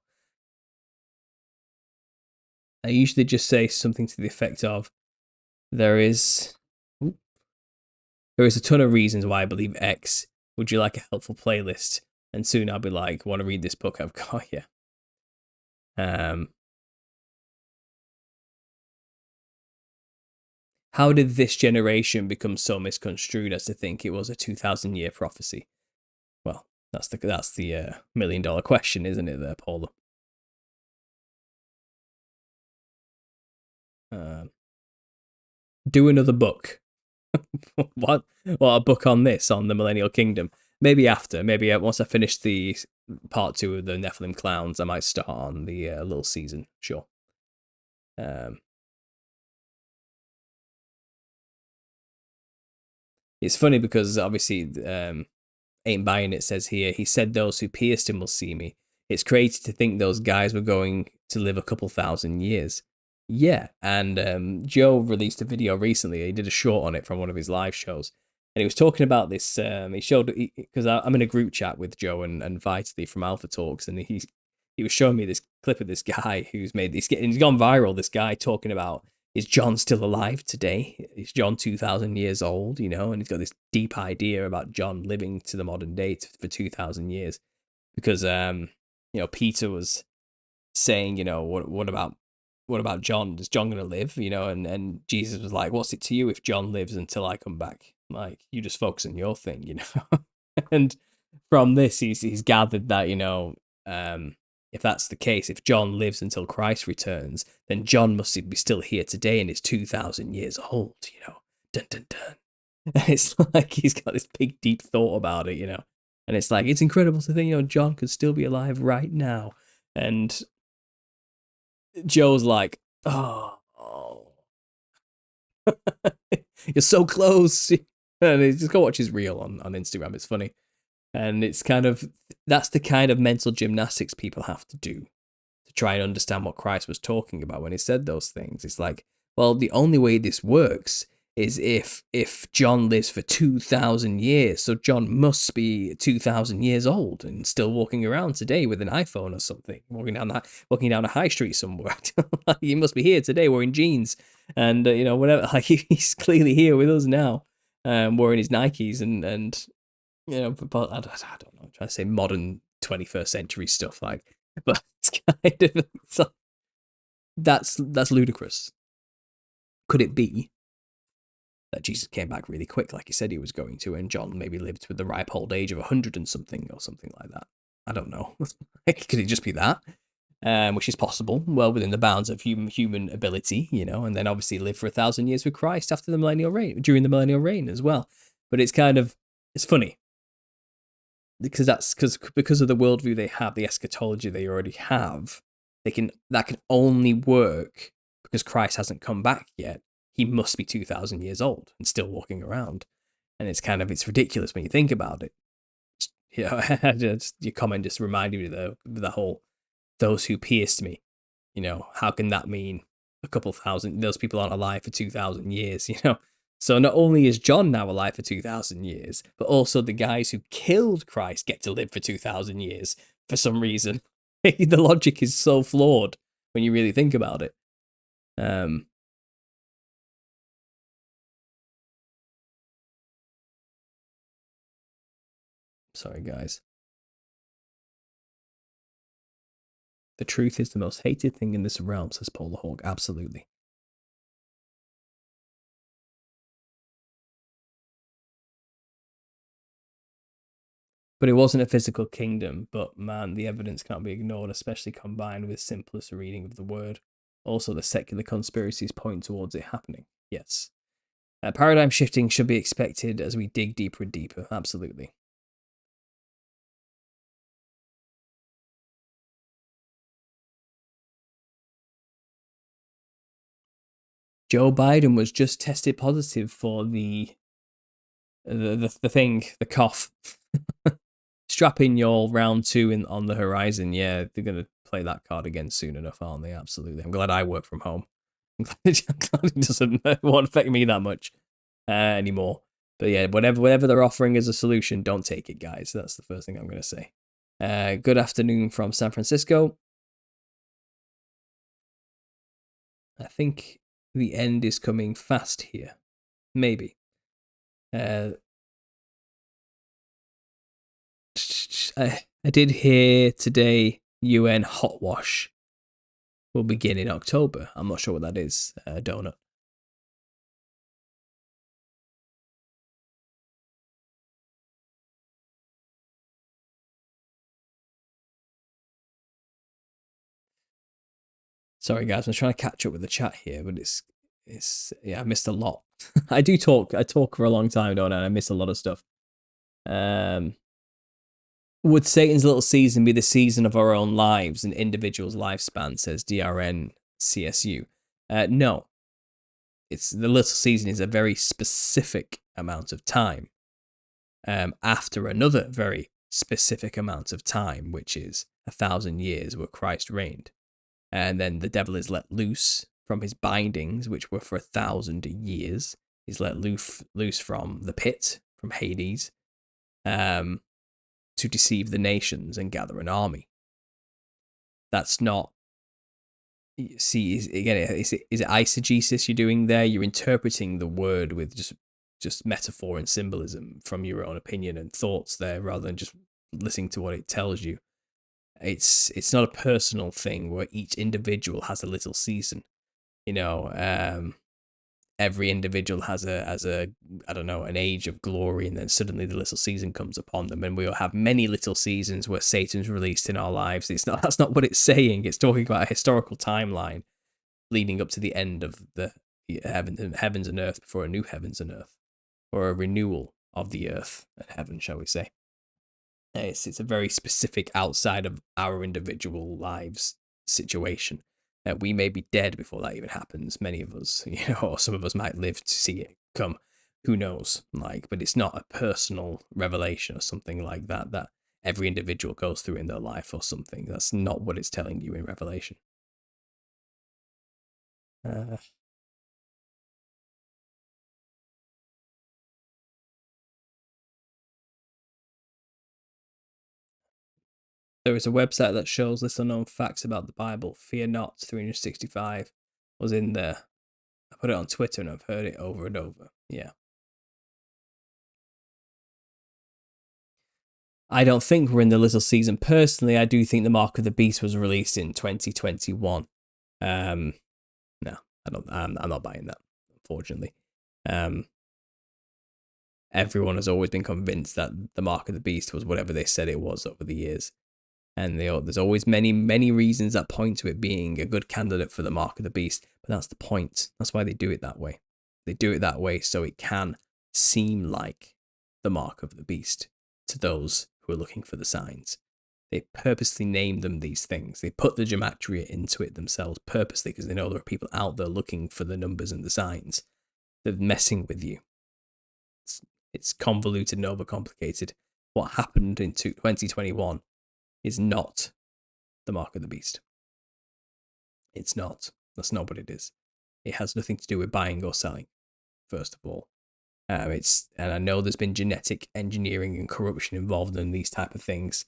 I usually just say something to the effect of, there is a ton of reasons why I believe X. Would you like a helpful playlist? And soon I'll be like, want to read this book I've got here. how did this generation become so misconstrued as to think it was a 2,000-year prophecy? Well, that's the $1 million question, isn't it, there, Paula? Do another book. What? Well, a book on this, on the Millennial Kingdom. Maybe after. Maybe once I finish the part 2 of the Nephilim clowns, I might start on the little season. Sure. It's funny because obviously, Ain't Buying It says here, he said those who pierced him will see me. It's crazy to think those guys were going to live a couple thousand years. Yeah, and Joe released a video recently. He did a short on it from one of his live shows, and he was talking about this. He showed, because I'm in a group chat with Joe and Vitally from Alpha Talks, and he was showing me this clip of this guy who's made this. He's gone viral. This guy talking about, is John still alive today? Is John 2,000 years old? You know, and he's got this deep idea about John living to the modern day for 2,000 years, because Peter was saying, what about John? Is John going to live? And Jesus was like, what's it to you if John lives until I come back? Like, you just focus on your thing. And from this, he's gathered that, if that's the case, if John lives until Christ returns, then John must be still here today and is 2,000 years old, Dun, dun, dun. And it's like he's got this big, deep thought about it, And it's like, it's incredible to think, John could still be alive right now. And Joe's like, oh. You're so close. And just go watch his reel on Instagram. It's funny. And it's that's the kind of mental gymnastics people have to do to try and understand what Christ was talking about when he said those things. It's like, well, the only way this works is if John lives for 2,000 years. So John must be 2,000 years old and still walking around today with an iPhone or something, walking down a high street somewhere. He must be here today wearing jeans and whatever. Like, he's clearly here with us now, wearing his Nikes and but I don't know. I'm trying to say modern 21st century stuff, but it's kind of that's ludicrous. Could it be that Jesus came back really quick, like he said he was going to, and John maybe lived with the ripe old age of 100 and something, or something like that? I don't know. Could it just be that? Which is possible, well within the bounds of human ability, and then obviously live for 1,000 years with Christ after the millennial reign, during the millennial reign as well. But it's funny because because of the worldview they have, the eschatology they already have, that can only work because Christ hasn't come back yet. He must be 2,000 years old and still walking around, and it's ridiculous when you think about it. Your comment just reminded me of the whole those who pierced me. How can that mean a couple thousand? Those people aren't alive for 2,000 years. So not only is John now alive for 2,000 years, but also the guys who killed Christ get to live for 2,000 years for some reason. The logic is so flawed when you really think about it. Sorry, guys. The truth is the most hated thing in this realm, says Paul the Hawk. Absolutely. But it wasn't a physical kingdom. But man, the evidence can't be ignored, especially combined with simplest reading of the word. Also, the secular conspiracies point towards it happening. Yes. Paradigm shifting should be expected as we dig deeper and deeper. Absolutely. Joe Biden was just tested positive for the thing, the cough. Strap in your round 2 on the horizon. Yeah, they're going to play that card again soon enough, aren't they? Absolutely. I'm glad I work from home. I'm glad it doesn't won't affect me that much anymore. But yeah, whatever they're offering as a solution, don't take it, guys. That's the first thing I'm going to say. Good afternoon from San Francisco. I think the end is coming fast here. Maybe. I did hear today UN hot wash will begin in October. I'm not sure what that is, Donut. Sorry, guys, I'm trying to catch up with the chat here, but it's yeah, I missed a lot. I talk for a long time, don't I? And I miss a lot of stuff. Um, would Satan's little season be the season of our own lives, an individual's lifespan? Says DRN CSU. No, it's the little season is a very specific amount of time. After another very specific amount of time, which is 1,000 years where Christ reigned. And then the devil is let loose from his bindings, which were for 1,000 years. He's let loose from the pit, from Hades, to deceive the nations and gather an army. That's not. See, again, is it eisegesis you're doing there? You're interpreting the word with just metaphor and symbolism from your own opinion and thoughts there, rather than just listening to what it tells you. It's not a personal thing where each individual has a little season. Every individual has a I don't know, an age of glory, and then suddenly the little season comes upon them, and we'll have many little seasons where Satan's released in our lives. That's not what it's saying. It's talking about a historical timeline leading up to the end of the heavens and earth before a new heavens and earth, or a renewal of the earth and heaven, shall we say. It's a very specific outside of our individual lives situation. We may be dead before that even happens. Many of us, or some of us might live to see it come. Who knows? But it's not a personal revelation or something like that every individual goes through in their life or something. That's not what it's telling you in Revelation. There is a website that shows little known facts about the Bible. Fear Not 365 was in there. I put it on Twitter and I've heard it over and over. Yeah. I don't think we're in the little season. Personally, I do think the Mark of the Beast was released in 2021. No, I don't. I'm not buying that, unfortunately. Everyone has always been convinced that the Mark of the Beast was whatever they said it was over the years, and there's always many reasons that point to it being a good candidate for the Mark of the Beast. But that's the point. That's why they do it that way. They do it that way so it can seem like the Mark of the Beast to those who are looking for the signs. They purposely name them these things. They put the gematria into it themselves purposely because they know there are people out there looking for the numbers and the signs. They're messing with you. It's convoluted and overcomplicated. What happened in 2021 is not the Mark of the Beast. It's not. That's not what it is. It has nothing to do with buying or selling, first of all. And I know there's been genetic engineering and corruption involved in these type of things.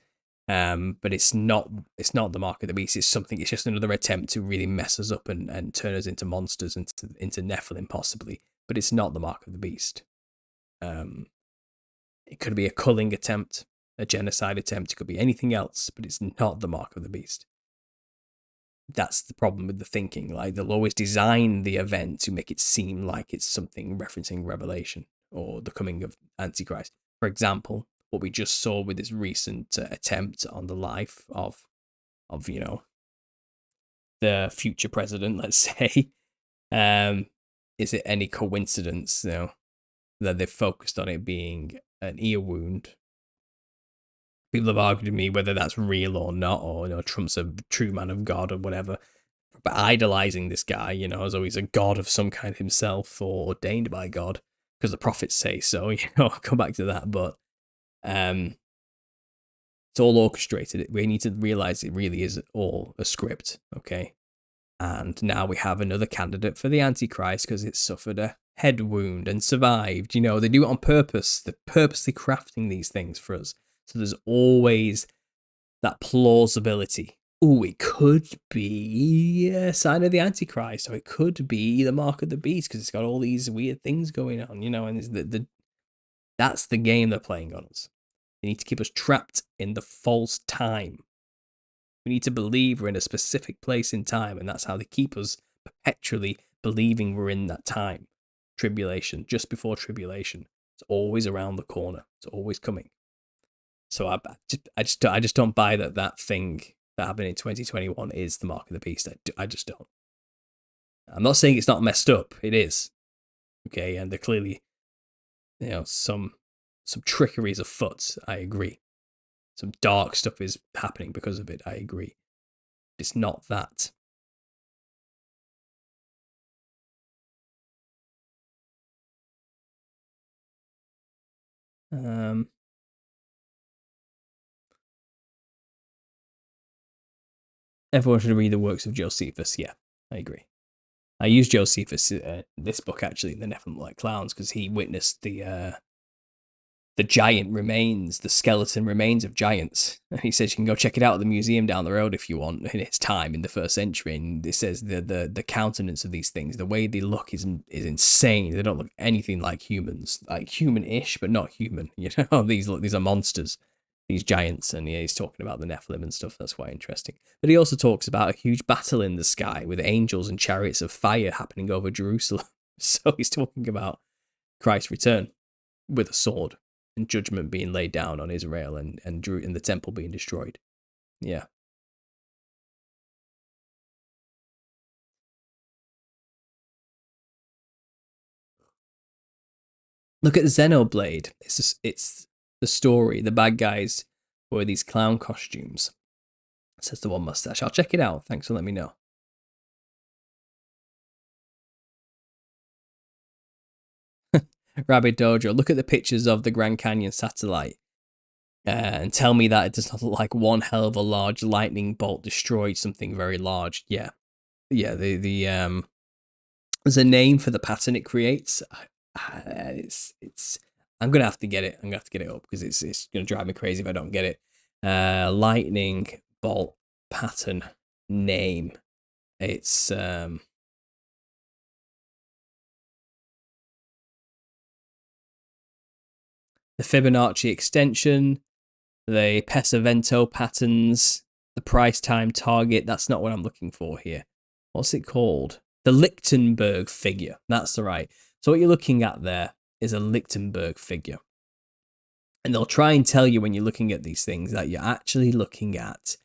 But it's not the Mark of the Beast. It's just another attempt to really mess us up and turn us into monsters and into Nephilim possibly. But it's not the Mark of the Beast. It could be a culling attempt, a genocide attempt. It could be anything else, but it's not the Mark of the Beast. That's the problem with the thinking. They'll always design the event to make it seem like it's something referencing Revelation or the coming of Antichrist. For example, what we just saw with this recent attempt on the life of the future president, let's say. Is it any coincidence, that they've focused on it being an ear wound? People have argued with me whether that's real or not, or Trump's a true man of God or whatever. But idolizing this guy, as though he's a god of some kind himself or ordained by God, because the prophets say so. I'll come back to that, but it's all orchestrated. We need to realize it really is all a script, okay? And now we have another candidate for the Antichrist because it suffered a head wound and survived. They do it on purpose. They're purposely crafting these things for us. So there's always that plausibility. Oh, it could be a sign of the Antichrist, or it could be the Mark of the Beast because it's got all these weird things going on, and that's the game they're playing on us. They need to keep us trapped in the false time. We need to believe we're in a specific place in time, and that's how they keep us perpetually believing we're in that time. Tribulation, just before tribulation. It's always around the corner. It's always coming. So I just don't buy that thing, that happened in 2021 is the mark of the beast. I just don't. I'm not saying it's not messed up. It is. Okay, and they're clearly, some trickery is afoot. I agree. Some dark stuff is happening because of it. I agree. It's not that. Everyone should read the works of Josephus. Yeah, I agree. I used Josephus this book actually, The Nephilim Like Clowns, because he witnessed the giant remains, the skeleton remains of giants. And he says you can go check it out at the museum down the road if you want. In its time in the 1st century, and it says the countenance of these things, the way they look is insane. They don't look anything like humans, like human-ish, but not human. These are monsters, these giants. And yeah, he's talking about the Nephilim and stuff. That's quite interesting. But he also talks about a huge battle in the sky with angels and chariots of fire happening over Jerusalem. So he's talking about Christ's return with a sword and judgment being laid down on Israel and the temple being destroyed. Yeah. Look at Xenoblade. It's the story. The bad guys wear these clown costumes. Says the one mustache. I'll check it out. Thanks for letting me know. Rabbit Dojo. Look at the pictures of the Grand Canyon satellite. And tell me that it does not look like one hell of a large lightning bolt destroyed something very large. Yeah. Yeah, there's a name for the pattern it creates. It's I'm gonna have to get it. I'm gonna have to get it up because it's gonna drive me crazy if I don't get it. Lightning bolt pattern name. It's the Fibonacci extension, the Pesavento patterns, the price time target. That's not what I'm looking for here. What's it called? The Lichtenberg figure. That's the right. So what you're looking at there is a Lichtenberg figure. And they'll try and tell you when you're looking at these things that you're actually looking at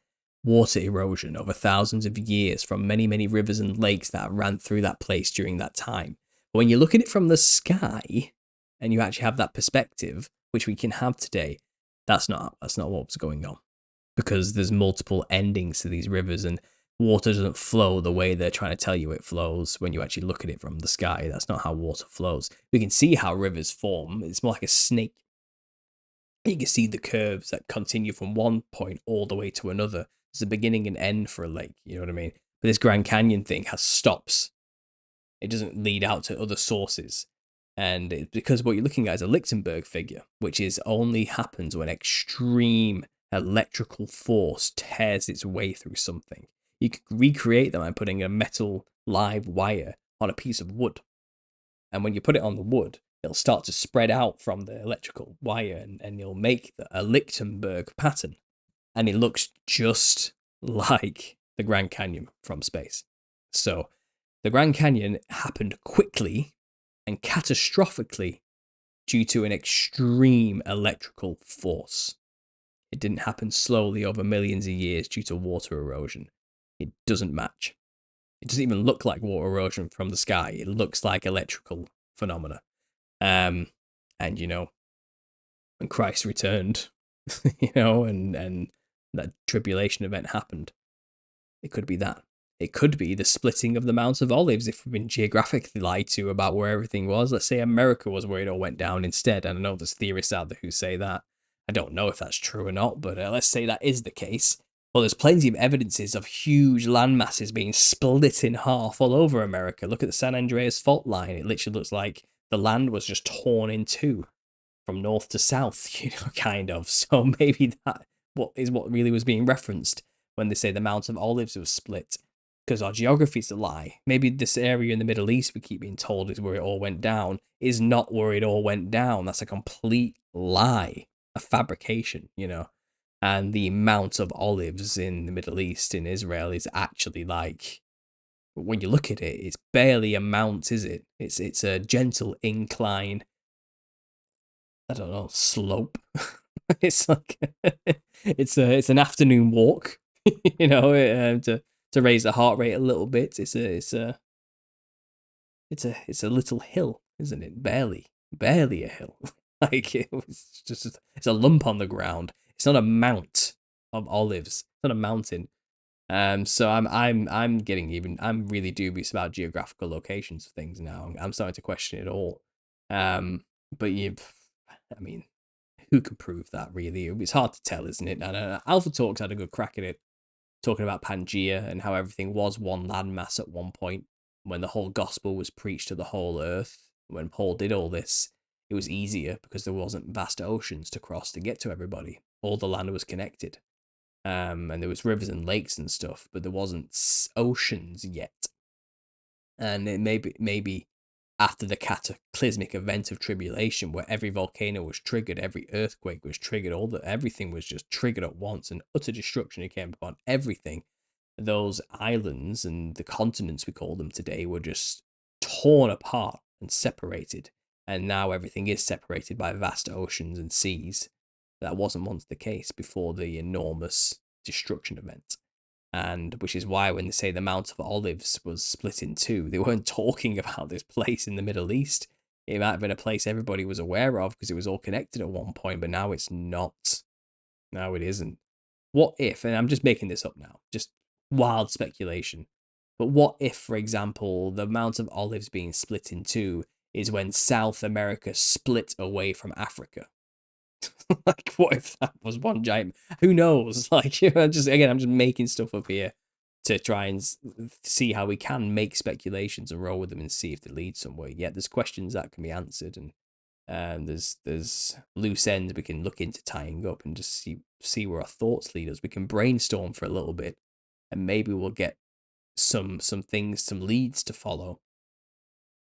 water erosion over thousands of years from many, many rivers and lakes that ran through that place during that time. But when you look at it from the sky and you actually have that perspective, which we can have today, that's not what's going on. Because there's multiple endings to these rivers and water doesn't flow the way they're trying to tell you it flows when you actually look at it from the sky. That's not how water flows. We can see how rivers form. It's more like a snake. You can see the curves that continue from one point all the way to another. There's a beginning and end for a lake, you know what I mean? But this Grand Canyon thing has stops. It doesn't lead out to other sources. And it's because what you're looking at is a Lichtenberg figure, which is only happens when extreme electrical force tears its way through something. You could recreate them by putting a metal live wire on a piece of wood. And when you put it on the wood, it'll start to spread out from the electrical wire and you'll make a Lichtenberg pattern. And it looks just like the Grand Canyon from space. So the Grand Canyon happened quickly and catastrophically due to an extreme electrical force. It didn't happen slowly over millions of years due to water erosion. It doesn't match. It doesn't even look like water erosion from the sky. It looks like electrical phenomena. And when Christ returned, and that tribulation event happened, it could be that. It could be the splitting of the Mount of Olives if we've been geographically lied to about where everything was. Let's say America was where it all went down instead. And I know there's theorists out there who say that. I don't know if that's true or not, but let's say that is the case. Well, there's plenty of evidences of huge land masses being split in half all over America. Look at the San Andreas fault line. It literally looks like the land was just torn in two from north to south, kind of. So maybe that what really was being referenced when they say the Mount of Olives was split. Because our geography is a lie. Maybe this area in the Middle East we keep being told is where it all went down is not where it all went down. That's a complete lie, a fabrication, And the Mount of Olives in the Middle East, in Israel, is actually like, when you look at it, it's barely a mount, is it? It's a gentle incline, I don't know, slope. It's like, it's an afternoon walk. to raise the heart rate a little bit. It's a little hill, isn't it? Barely a hill. Like it's a lump on the ground. It's not a mount of olives. It's not a mountain. So I'm getting even. I'm really dubious about geographical locations of things now. I'm starting to question it all. But I mean, who can prove that really? It's hard to tell, isn't it? And Alpha Talks had a good crack at it, talking about Pangea and how everything was one landmass at one point when the whole gospel was preached to the whole earth. When Paul did all this, it was easier because there wasn't vast oceans to cross to get to everybody. All the land was connected. And there was rivers and lakes and stuff, but there wasn't oceans yet. And it maybe after the cataclysmic event of tribulation, where every volcano was triggered, every earthquake was triggered, everything was just triggered at once, and utter destruction came upon everything. Those islands and the continents we call them today were just torn apart and separated, and now everything is separated by vast oceans and seas. That wasn't once the case before the enormous destruction event. And which is why when they say the Mount of Olives was split in two, they weren't talking about this place in the Middle East. It might have been a place everybody was aware of because it was all connected at one point, but now it's not. Now it isn't. What if, and I'm just making this up now, just wild speculation, but what if, for example, the Mount of Olives being split in two is when South America split away from Africa? Like, what if that was one giant? Who knows? Like, I'm just making stuff up here to try and see how we can make speculations and roll with them and see if they lead somewhere. Yet there's questions that can be answered, and there's loose ends we can look into tying up and just see where our thoughts lead us. We can brainstorm for a little bit, and maybe we'll get some things, some leads to follow.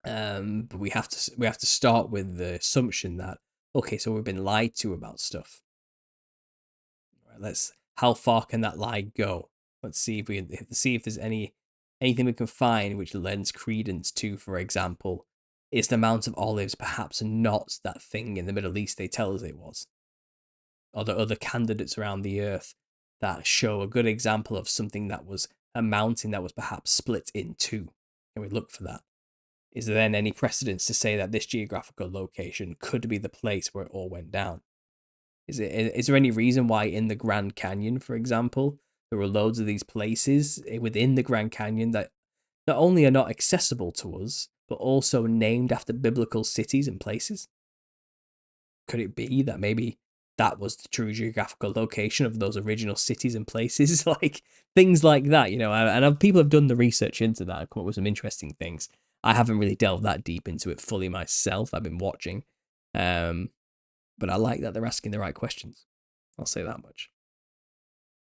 But we have to start with the assumption that, okay, so we've been lied to about stuff. Right, how far can that lie go? Let's see if there's anything we can find which lends credence to, for example, is the Mount of Olives perhaps not that thing in the Middle East they tell us it was? Are there other candidates around the earth that show a good example of something that was a mountain that was perhaps split in two? Can we look for that? Is there then any precedence to say that this geographical location could be the place where it all went down? Is there any reason why in the Grand Canyon, for example, there are loads of these places within the Grand Canyon that not only are not accessible to us, but also named after biblical cities and places? Could it be that maybe that was the true geographical location of those original cities and places? Like things like that, and people have done the research into that and come up with some interesting things. I haven't really delved that deep into it fully myself. I've been watching. But I like that they're asking the right questions. I'll say that much.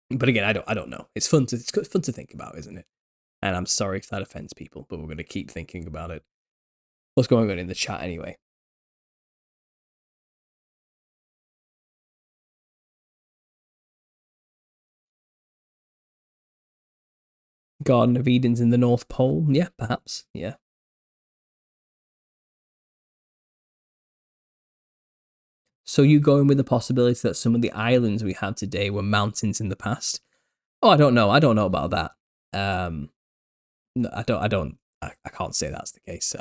But again, I don't know. It's fun to think about, isn't it? And I'm sorry if that offends people, but we're going to keep thinking about it. What's going on in the chat anyway? Garden of Eden's in the North Pole? Yeah, perhaps. Yeah. So you going with the possibility that some of the islands we have today were mountains in the past? Oh, I don't know. I don't know about that. No, I can't say that's the case.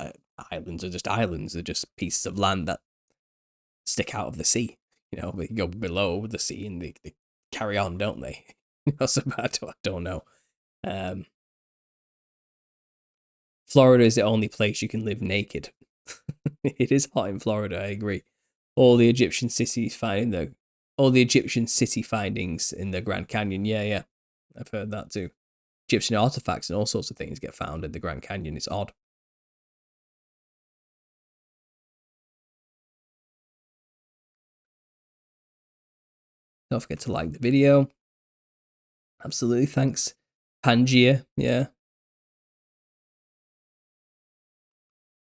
Islands are just islands. They're just pieces of land that stick out of the sea. They go below the sea and they carry on, don't they? So I don't know. Florida is the only place you can live naked. It is hot in Florida, I agree. All the Egyptian city findings in the Grand Canyon. Yeah, I've heard that too. Egyptian artifacts and all sorts of things get found in the Grand Canyon. It's odd. Don't forget to like the video. Absolutely, thanks. Pangea, yeah.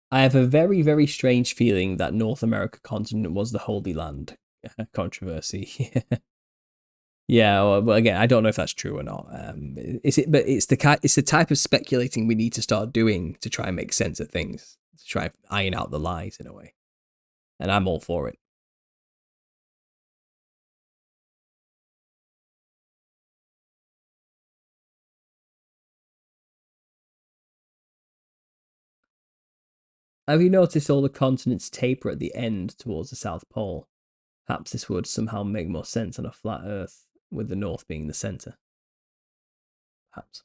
I have a very, very strange feeling that North America continent was the Holy Land controversy. Yeah, well, again, I don't know if that's true or not. Is it? But it's the type of speculating we need to start doing to try and make sense of things, to try and iron out the lies in a way. And I'm all for it. Have you noticed all the continents taper at the end towards the South Pole? Perhaps this would somehow make more sense on a flat Earth, with the North being the centre. Perhaps.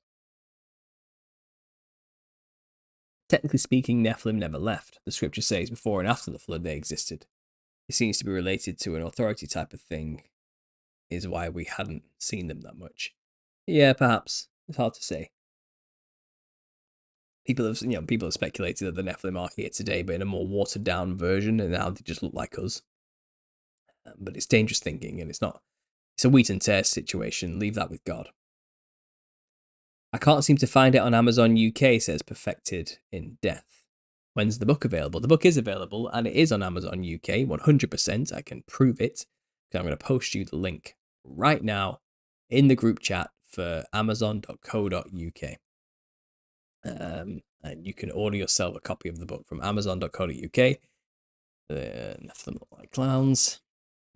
Technically speaking, Nephilim never left. The scripture says before and after the flood they existed. It seems to be related to an authority type of thing, is why we hadn't seen them that much. Yeah, perhaps. It's hard to say. People have speculated that the Nephilim are here today, but in a more watered down version, and now they just look like us. But it's dangerous thinking, and it's not. It's a wheat and tear situation. Leave that with God. I can't seem to find it on Amazon UK, says Perfected in Death. When's the book available? The book is available, and it is on Amazon UK, 100%. I can prove it. I'm going to post you the link right now in the group chat for amazon.co.uk. And you can order yourself a copy of the book from amazon.co.uk. Nothing like clowns.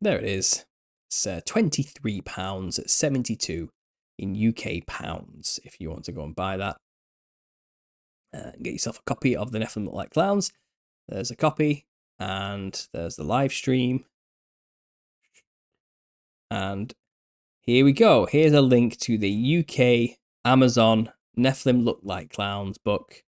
There it is. It's £23.72 in UK pounds if you want to go and buy that. Get yourself a copy of The Nephilim Look Like Clowns. There's a copy, and there's the live stream. And here we go. Here's a link to the UK Amazon Nephilim Look Like Clowns book.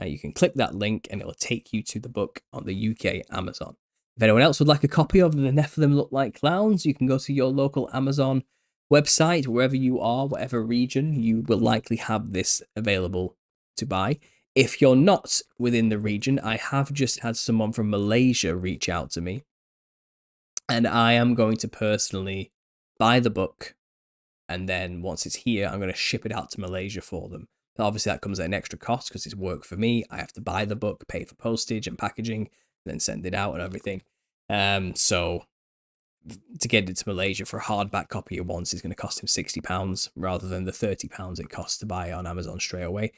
You can click that link and it will take you to the book on the UK Amazon. If anyone else would like a copy of The Nephilim Look Like Clowns, you can go to your local Amazon website, wherever you are, whatever region, you will likely have this available to buy. If you're not within the region, I have just had someone from Malaysia reach out to me, and I am going to personally buy the book, and then once it's here, I'm going to ship it out to Malaysia for them. But obviously, that comes at an extra cost because it's work for me. I have to buy the book, pay for postage and packaging, and then send it out and everything. So to get it to Malaysia for a hardback copy at once is going to cost him £60 rather than the £30 it costs to buy it on Amazon straight away.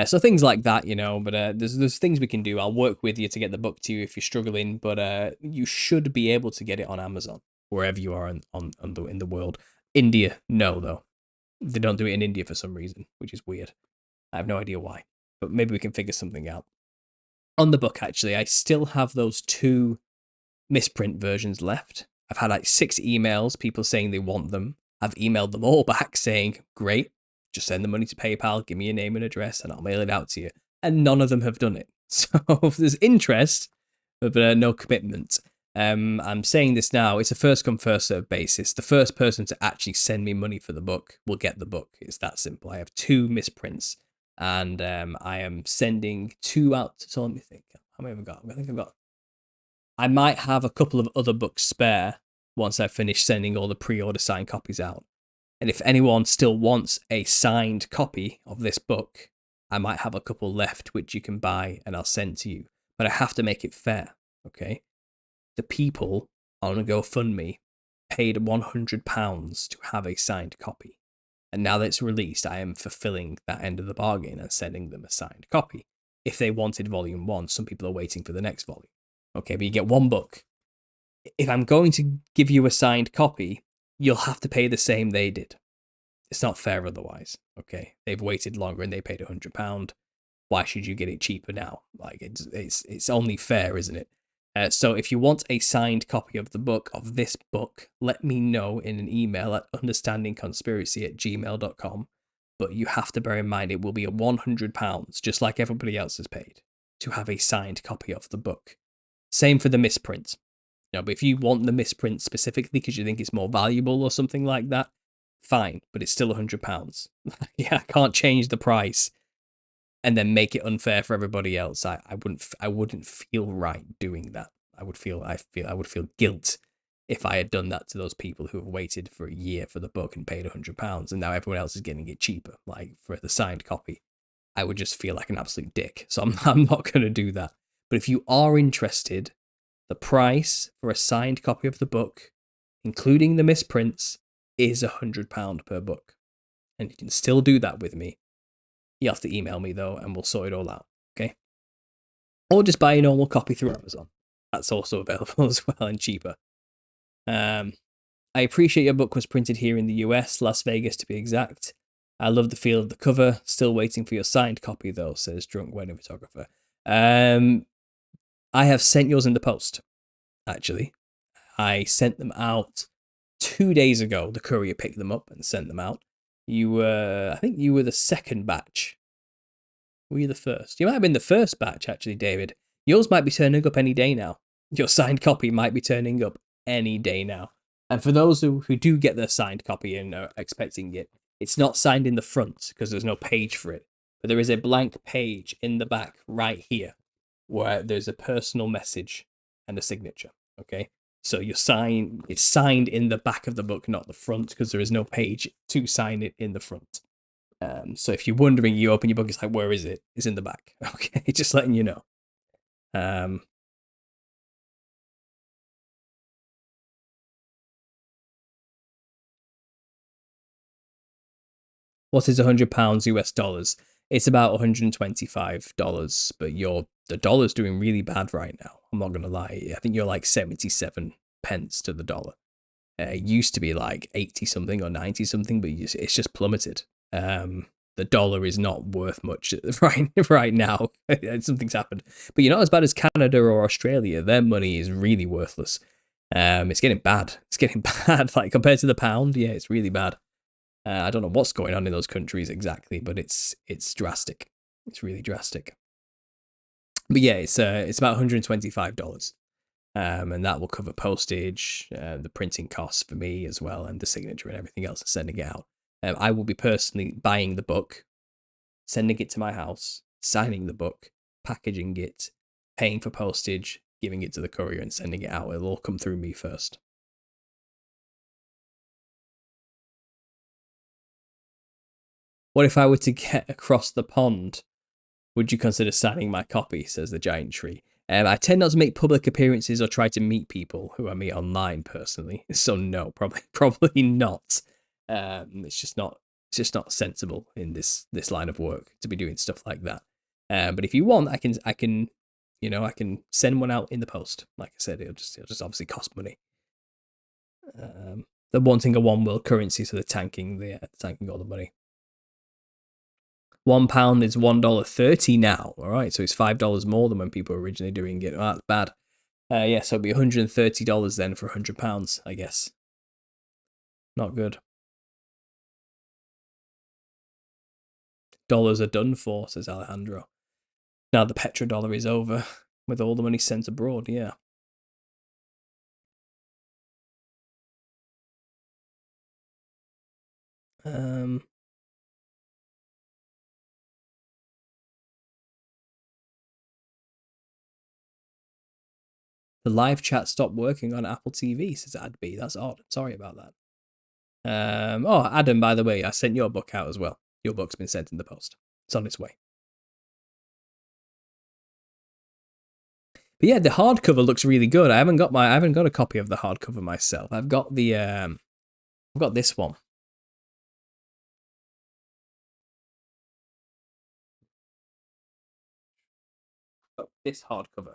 So things like that, but there's things we can do. I'll work with you to get the book to you if you're struggling, but you should be able to get it on Amazon wherever you are in the world. India, no, though. They don't do it in India for some reason, which is weird. I have no idea why, but maybe we can figure something out. On the book, actually, I still have those 2 misprint versions left. I've had like 6 emails, people saying they want them. I've emailed them all back saying, great, just send the money to PayPal, give me your name and address, and I'll mail it out to you. And none of them have done it. So if there's interest, but no commitment. I'm saying this now, it's a first come, first served basis. The first person to actually send me money for the book will get the book. It's that simple. I have 2 misprints, and I am sending 2 out. So let me think. How many have I got? I might have a couple of other books spare once I've finished sending all the pre-order signed copies out. And if anyone still wants a signed copy of this book, I might have a couple left which you can buy and I'll send to you. But I have to make it fair, okay? The people on GoFundMe paid £100 to have a signed copy. And now that it's released, I am fulfilling that end of the bargain and sending them a signed copy. If they wanted volume 1, some people are waiting for the next volume. Okay, but you get 1 book. If I'm going to give you a signed copy, you'll have to pay the same they did. It's not fair otherwise, okay? They've waited longer and they paid £100. Why should you get it cheaper now? Like, it's only fair, isn't it? So if you want a signed copy of the book, of this book, let me know in an email at understandingconspiracy@gmail.com. But you have to bear in mind it will be £100, just like everybody else has paid, to have a signed copy of the book. Same for the misprint. But if you want the misprint specifically because you think it's more valuable or something like that, fine, but it's still £100. Yeah, I can't change the price and then make it unfair for everybody else. I wouldn't feel right doing that. I would feel guilt if I had done that to those people who have waited for a year for the book and paid £100, and now everyone else is getting it cheaper, like for the signed copy. I would just feel like an absolute dick. So I'm not going to do that. But if you are interested, the price for a signed copy of the book, including the misprints, is £100 per book. And you can still do that with me. You have to email me, though, and we'll sort it all out, okay? Or just buy a normal copy through Amazon. That's also available as well and cheaper. I appreciate your book was printed here in the US, Las Vegas to be exact. I love the feel of the cover. Still waiting for your signed copy, though, says Drunk Wedding Photographer. I have sent yours in the post, actually. I sent them out 2 days ago. The courier picked them up and sent them out. I think you were the second batch. Were you the first? You might have been the first batch, actually, David. Yours might be turning up any day now. Your signed copy might be turning up any day now. And for those who do get their signed copy and are expecting it, it's not signed in the front because there's no page for it. But there is a blank page in the back right here where there's a personal message and a signature. Okay. So it's signed in the back of the book, not the front, because there is no page to sign it in the front. So if you're wondering, you open your book, it's like, where is it? It's in the back. Okay, just letting you know. What is £100 US dollars? It's about $125, but the dollar's doing really bad right now. I'm not gonna lie. I think you're like 77 pence to the dollar. It used to be like 80 something or 90 something, but it's just plummeted. The dollar is not worth much right now. Something's happened, but you're not as bad as Canada or Australia. Their money is really worthless. It's getting bad. It's getting bad. Like compared to the pound, yeah, it's really bad. I don't know what's going on in those countries exactly, but it's drastic. It's really drastic. But yeah, it's about $125. And that will cover postage, the printing costs for me as well, and the signature and everything else and sending it out. I will be personally buying the book, sending it to my house, signing the book, packaging it, paying for postage, giving it to the courier and sending it out. It'll all come through me first. What if I were to get across the pond? Would you consider signing my copy? Says the giant tree. I tend not to make public appearances or try to meet people who I meet online personally. So no, probably not. It's just not sensible in this line of work to be doing stuff like that. But if you want, I can send one out in the post. Like I said, it'll just obviously cost money. They're wanting a one world currency, so they're tanking all the money. £1 is $1.30 now. All right, so it's $5 more than when people were originally doing it. Oh, that's bad. Yeah, so it'd be $130 then for £100, I guess. Not good. Dollars are done for, says Alejandro. Now the petrodollar is over with all the money sent abroad. Yeah. The live chat stopped working on Apple TV, says Adby. That's odd. Sorry about that. Adam, by the way, I sent your book out as well. Your book's been sent in the post. It's on its way. But yeah, the hardcover looks really good. I haven't got a copy of the hardcover myself. I've got this one. This hardcover,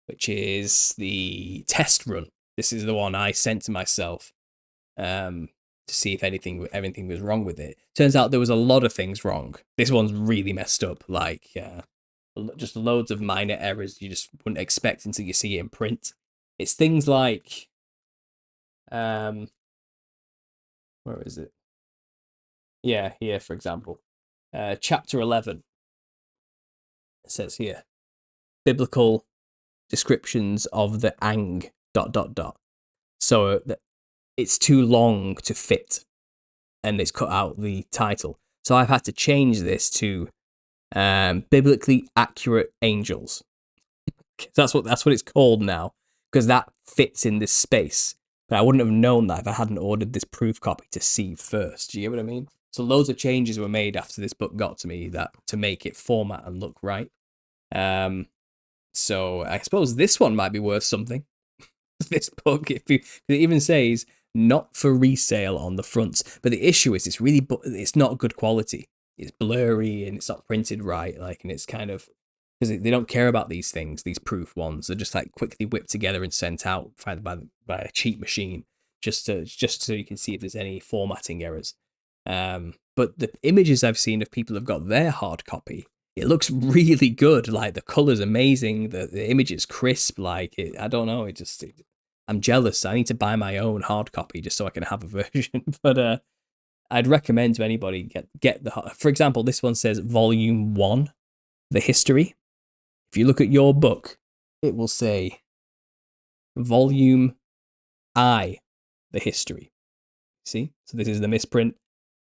which is the test run. This is the one I sent to myself to see if everything was wrong with it. Turns out there was a lot of things wrong. This one's really messed up, like just loads of minor errors you just wouldn't expect until you see it in print. It's things like, where is it? Yeah, here for example, chapter 11. It says here, biblical descriptions of the Ang ... So it's too long to fit, and it's cut out the title. So I've had to change this to biblically accurate angels. That's what it's called now, because that fits in this space. But I wouldn't have known that if I hadn't ordered this proof copy to see first. Do you get what I mean? So loads of changes were made after this book got to me to make it format and look right. So I suppose this one might be worth something. This book, it even says not for resale on the front. But the issue is it's not good quality. It's blurry and it's not printed right. And it's kind of, because they don't care about these things, these proof ones. They're just like quickly whipped together and sent out by a cheap machine, just so you can see if there's any formatting errors. But the images I've seen of people have got their hard copy, it looks really good. Like the color's amazing. The image is crisp. Like I don't know. I'm jealous. I need to buy my own hard copy just so I can have a version. But I'd recommend to anybody get the. For example, this one says Volume 1, the history. If you look at your book, it will say Volume I, the history. See? So this is the misprint.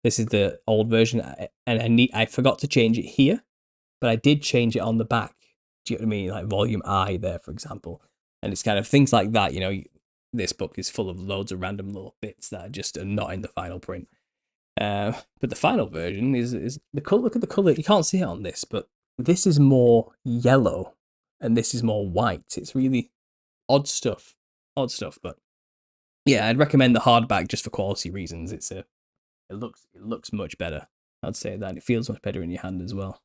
This is the old version, and I forgot to change it here, but I did change it on the back. Do you know what I mean? Like Volume I there, for example. And it's kind of things like that. This book is full of loads of random little bits that just are not in the final print. But the final version is the color. Look at the color. You can't see it on this, but this is more yellow, and this is more white. It's really odd stuff. Odd stuff, but yeah, I'd recommend the hardback just for quality reasons. It looks much better. I'd say that. It feels much better in your hand as well.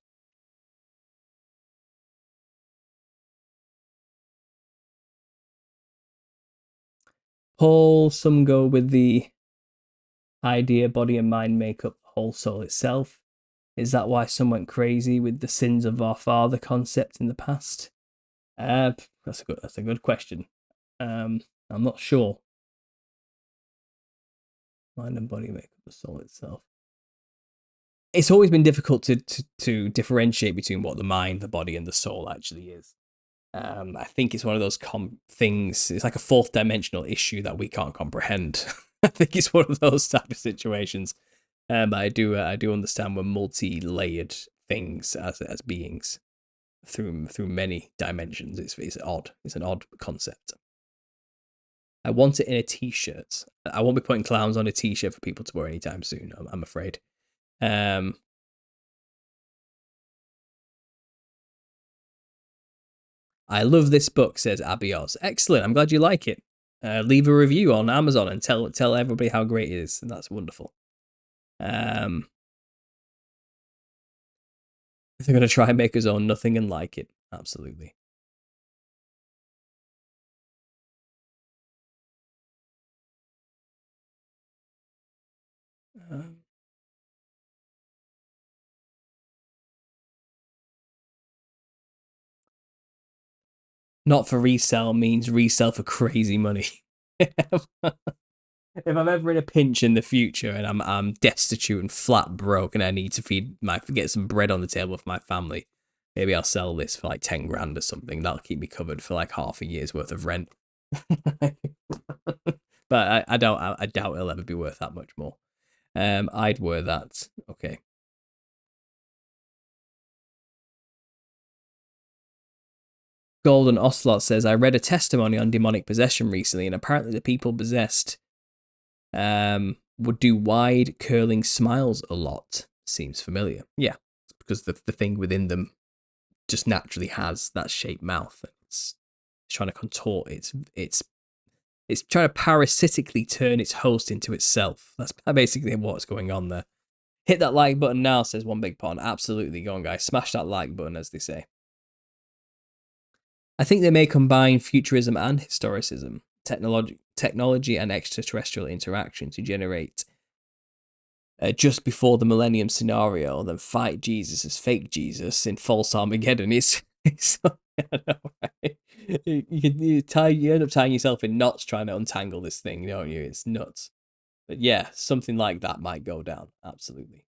Paul, some go with the idea body and mind make up the whole soul itself. Is that why some went crazy with the sins of our father concept in the past? That's a good question. I'm not sure. Mind and body make up the soul itself. It's always been difficult to differentiate between what the mind, the body, and the soul actually is. I think it's one of those things. It's like a fourth dimensional issue that we can't comprehend. I think it's one of those type of situations. But I do understand we're multi-layered things as beings through many dimensions. It's odd. It's an odd concept. I want it in a t-shirt. I won't be putting clowns on a t-shirt for people to wear anytime soon, I'm afraid. I love this book, says Abby Oz. Excellent. I'm glad you like it. Leave a review on Amazon and tell everybody how great it is. And that's wonderful. If they're going to try and make us own nothing and like it. Absolutely. Not for resell means resell for crazy money. If I'm ever in a pinch in the future and I'm destitute and flat broke and I need to get some bread on the table for my family, maybe I'll sell this for like 10 grand or something. That'll keep me covered for like half a year's worth of rent. But I doubt it'll ever be worth that much more. I'd wear that. Okay. Golden Ocelot says, I read a testimony on demonic possession recently, and apparently the people possessed would do wide curling smiles a lot. Seems familiar. Yeah, because the thing within them just naturally has that shaped mouth. It's trying to contort it's trying to parasitically turn its host into itself. That's basically what's going on there. Hit that like button now, says One Big Pond. Absolutely. Go on, guys. Smash that like button, as they say. I think they may combine futurism and historicism, technology and extraterrestrial interaction to generate just before the millennium scenario, then fight Jesus as fake Jesus in false Armageddon. It's I know, right? You end up tying yourself in knots trying to untangle this thing, don't you? It's nuts. But yeah, something like that might go down. Absolutely.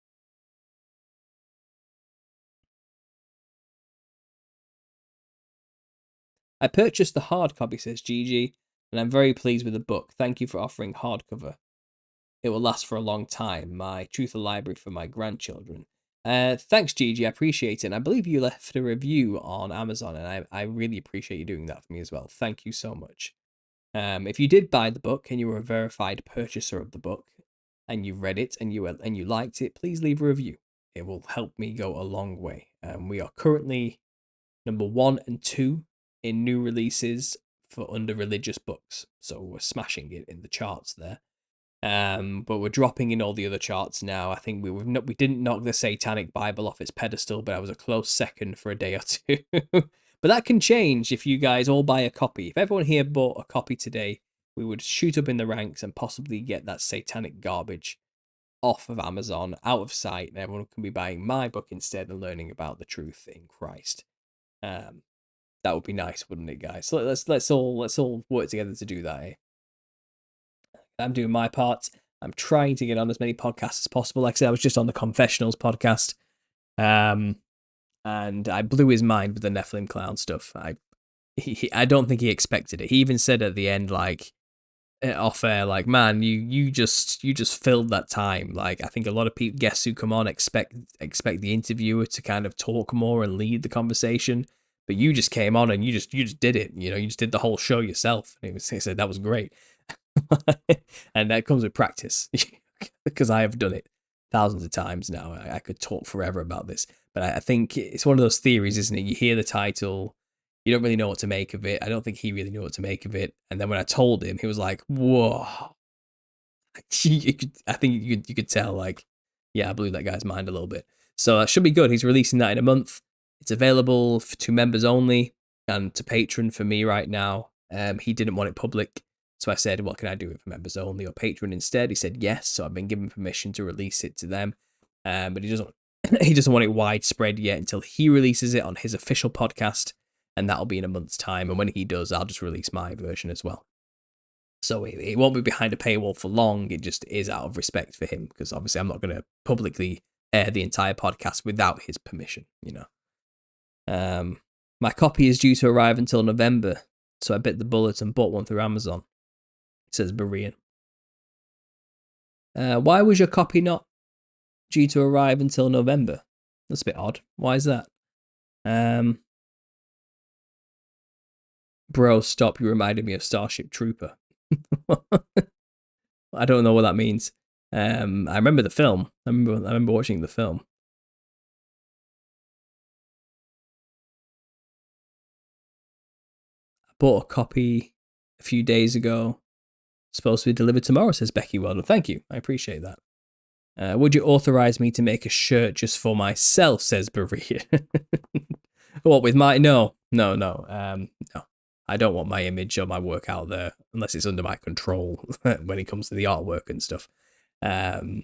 I purchased the hard copy, says Gigi, and I'm very pleased with the book. Thank you for offering hardcover. It will last for a long time. My Truth of Library for my grandchildren. Thanks, Gigi. I appreciate it. And I believe you left a review on Amazon, and I really appreciate you doing that for me as well. Thank you so much. If you did buy the book and you were a verified purchaser of the book, and you read it and you liked it, please leave a review. It will help me go a long way. We are currently number 1 and 2 in new releases for under religious books, so we're smashing it in the charts there. But we're dropping in all the other charts now. I think we didn't knock the Satanic Bible off its pedestal, but I was a close second for a day or two. But that can change if you guys all buy a copy. If everyone here bought a copy today, we would shoot up in the ranks and possibly get that satanic garbage off of Amazon, out of sight, and everyone can be buying my book instead and learning about the truth in Christ. That would be nice, wouldn't it, guys? So let's all work together to do that. Eh? I'm doing my part. I'm trying to get on as many podcasts as possible. Like I said, I was just on the Confessionals podcast, and I blew his mind with the Nephilim clown stuff. I don't think he expected it. He even said at the end, like off air, like, man, you just filled that time. Like, I think a lot of people, guests who come on, expect the interviewer to kind of talk more and lead the conversation, but you just came on and you just did it. You know, you just did the whole show yourself. And he said that was great. And that comes with practice, because I have done it thousands of times now. I could talk forever about this, but I think it's one of those theories, isn't it? You hear the title, you don't really know what to make of it. I don't think he really knew what to make of it. And then when I told him, he was like, "Whoa!" I think you could tell, like, yeah, I blew that guy's mind a little bit. So that should be good. He's releasing that in a month. It's available to members only and to Patreon for me right now. He didn't want it public. So I said, "What can I do it for members only or Patreon instead?" He said yes. So I've been given permission to release it to them. But he doesn't he doesn't want it widespread yet until he releases it on his official podcast. And that'll be in a month's time. And when he does, I'll just release my version as well. So it won't be behind a paywall for long. It just is out of respect for him, because obviously I'm not going to publicly air the entire podcast without his permission, you know. My copy is due to arrive until November, so I bit the bullet and bought one through Amazon, says Berean. Why was your copy not due to arrive until November? That's a bit odd. Why is that? Bro, stop. You reminded me of Starship Trooper. I don't know what that means. I remember the film. I remember watching the film. I bought a copy a few days ago. Supposed to be delivered tomorrow, says Becky Weldon. Thank you. I appreciate that. Would you authorize me to make a shirt just for myself, says Berea. What, with my... No. No. I don't want my image or my work out there unless it's under my control when it comes to the artwork and stuff. I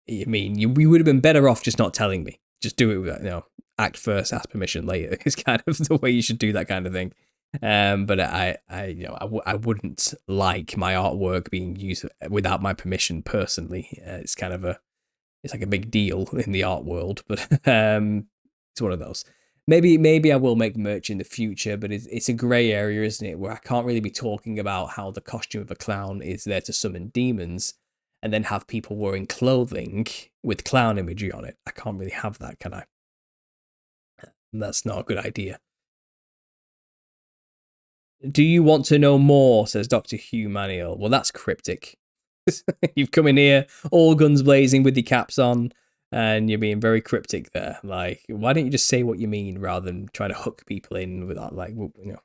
mean, we would have been better off just not telling me. Just do it, you know, act first, ask permission later. It's kind of the way you should do that kind of thing. But I wouldn't like my artwork being used without my permission personally. It's kind of it's like a big deal in the art world, but it's one of those. Maybe I will make merch in the future, but it's a grey area, isn't it? Where I can't really be talking about how the costume of a clown is there to summon demons and then have people wearing clothing with clown imagery on it. I can't really have that, can I? That's not a good idea. Do you want to know more, says Dr. Hugh Maniel. Well, that's cryptic. You've come in here all guns blazing with your caps on, and you're being very cryptic there. Like, why don't you just say what you mean rather than trying to hook people in without, like, you know,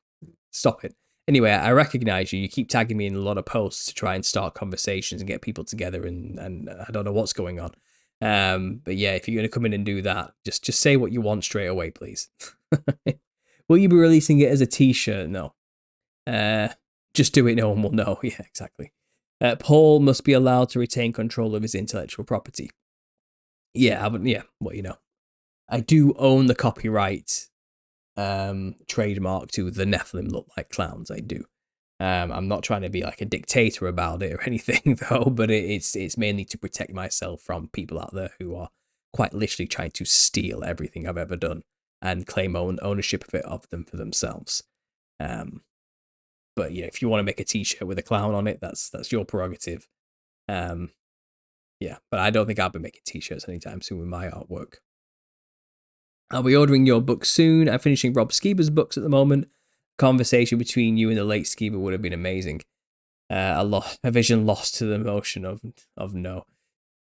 stop it. Anyway, I recognize you. You keep tagging me in a lot of posts to try and start conversations and get people together, and I don't know what's going on. But yeah, if you're going to come in and do that, just say what you want straight away, please. Will you be releasing it as a t-shirt? No. Just do it, no one will know. Yeah, exactly. Paul must be allowed to retain control of his intellectual property. Yeah, well, you know, I do own the copyright trademark to the Nephilim look like clowns. I do. I'm not trying to be like a dictator about it or anything though, but it's mainly to protect myself from people out there who are quite literally trying to steal everything I've ever done and claim ownership of them for themselves. But yeah, if you want to make a t-shirt with a clown on it, that's your prerogative. Yeah, but I don't think I'll be making t-shirts anytime soon with my artwork. I'll be ordering your book soon. I'm finishing Rob Skiba's books at the moment. Conversation between you and the late Skiba would have been amazing. A vision lost to the motion of no.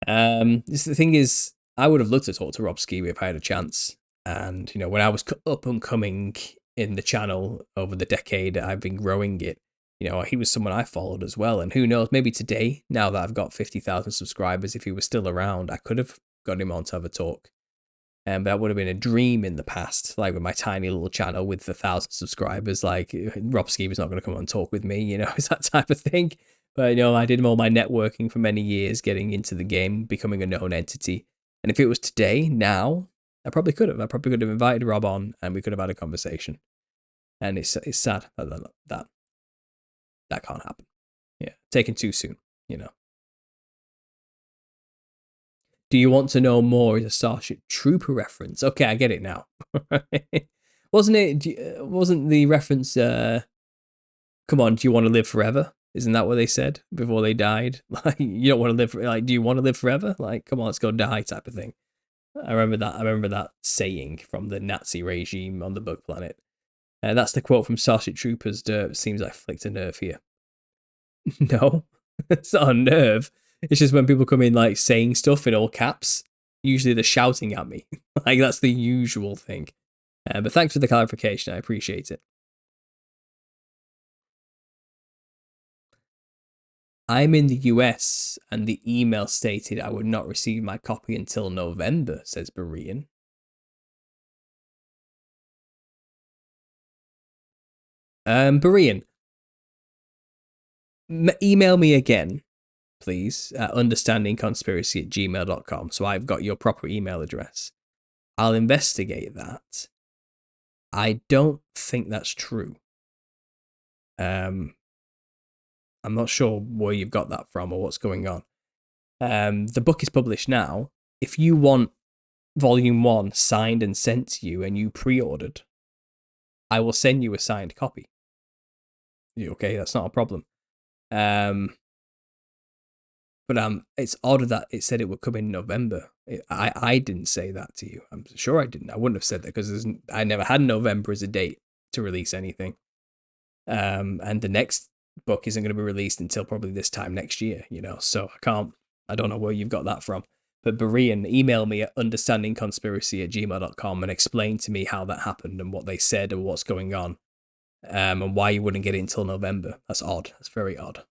The thing is, I would have loved to talk to Rob Skiba if I had a chance. And you know, when I was up and coming in the channel over the decade I've been growing it, you know, he was someone I followed as well. And who knows, maybe today, now that I've got 50,000 subscribers, if he was still around, I could have got him on to have a talk. But that would have been a dream in the past, like with my tiny little channel with 1,000 subscribers. Like, Rob Skiba's not going to come on and talk with me, you know, it's that type of thing. But I did all my networking for many years, getting into the game, becoming a known entity. And if it was today, now, I probably could have. I probably could have invited Rob on, and we could have had a conversation. And it's sad that can't happen. Yeah, taken too soon. Do you want to know more? Is a Starship Trooper reference? Okay, I get it now. Wasn't it? Wasn't the reference? Come on, do you want to live forever? Isn't that what they said before they died? Like, you don't want to live. Like, do you want to live forever? Like, come on, let's go die, type of thing. I remember that. I remember that saying from the Nazi regime on the Bug Planet. That's the quote from Starship Troopers. Seems I flicked a nerve here. No, it's not a nerve. It's just when people come in like saying stuff in all caps. Usually they're shouting at me. Like, that's the usual thing. But thanks for the clarification. I appreciate it. I'm in the US, and the email stated I would not receive my copy until November, says Berean. Berean, email me again, please, at understandingconspiracy@gmail.com, so I've got your proper email address. I'll investigate that. I don't think that's true. I'm not sure where you've got that from or what's going on. The book is published now. If you want Volume 1 signed and sent to you and you pre-ordered, I will send you a signed copy. Okay, that's not a problem. But it's odd that it said it would come in November. I didn't say that to you. I'm sure I didn't. I wouldn't have said that because I never had November as a date to release anything. And the next book isn't going to be released until probably this time next year, so I don't know where you've got that from. But Berean, email me at understandingconspiracy@gmail.com and explain to me how that happened and what they said and what's going on, and why you wouldn't get it until November. That's odd. That's very odd.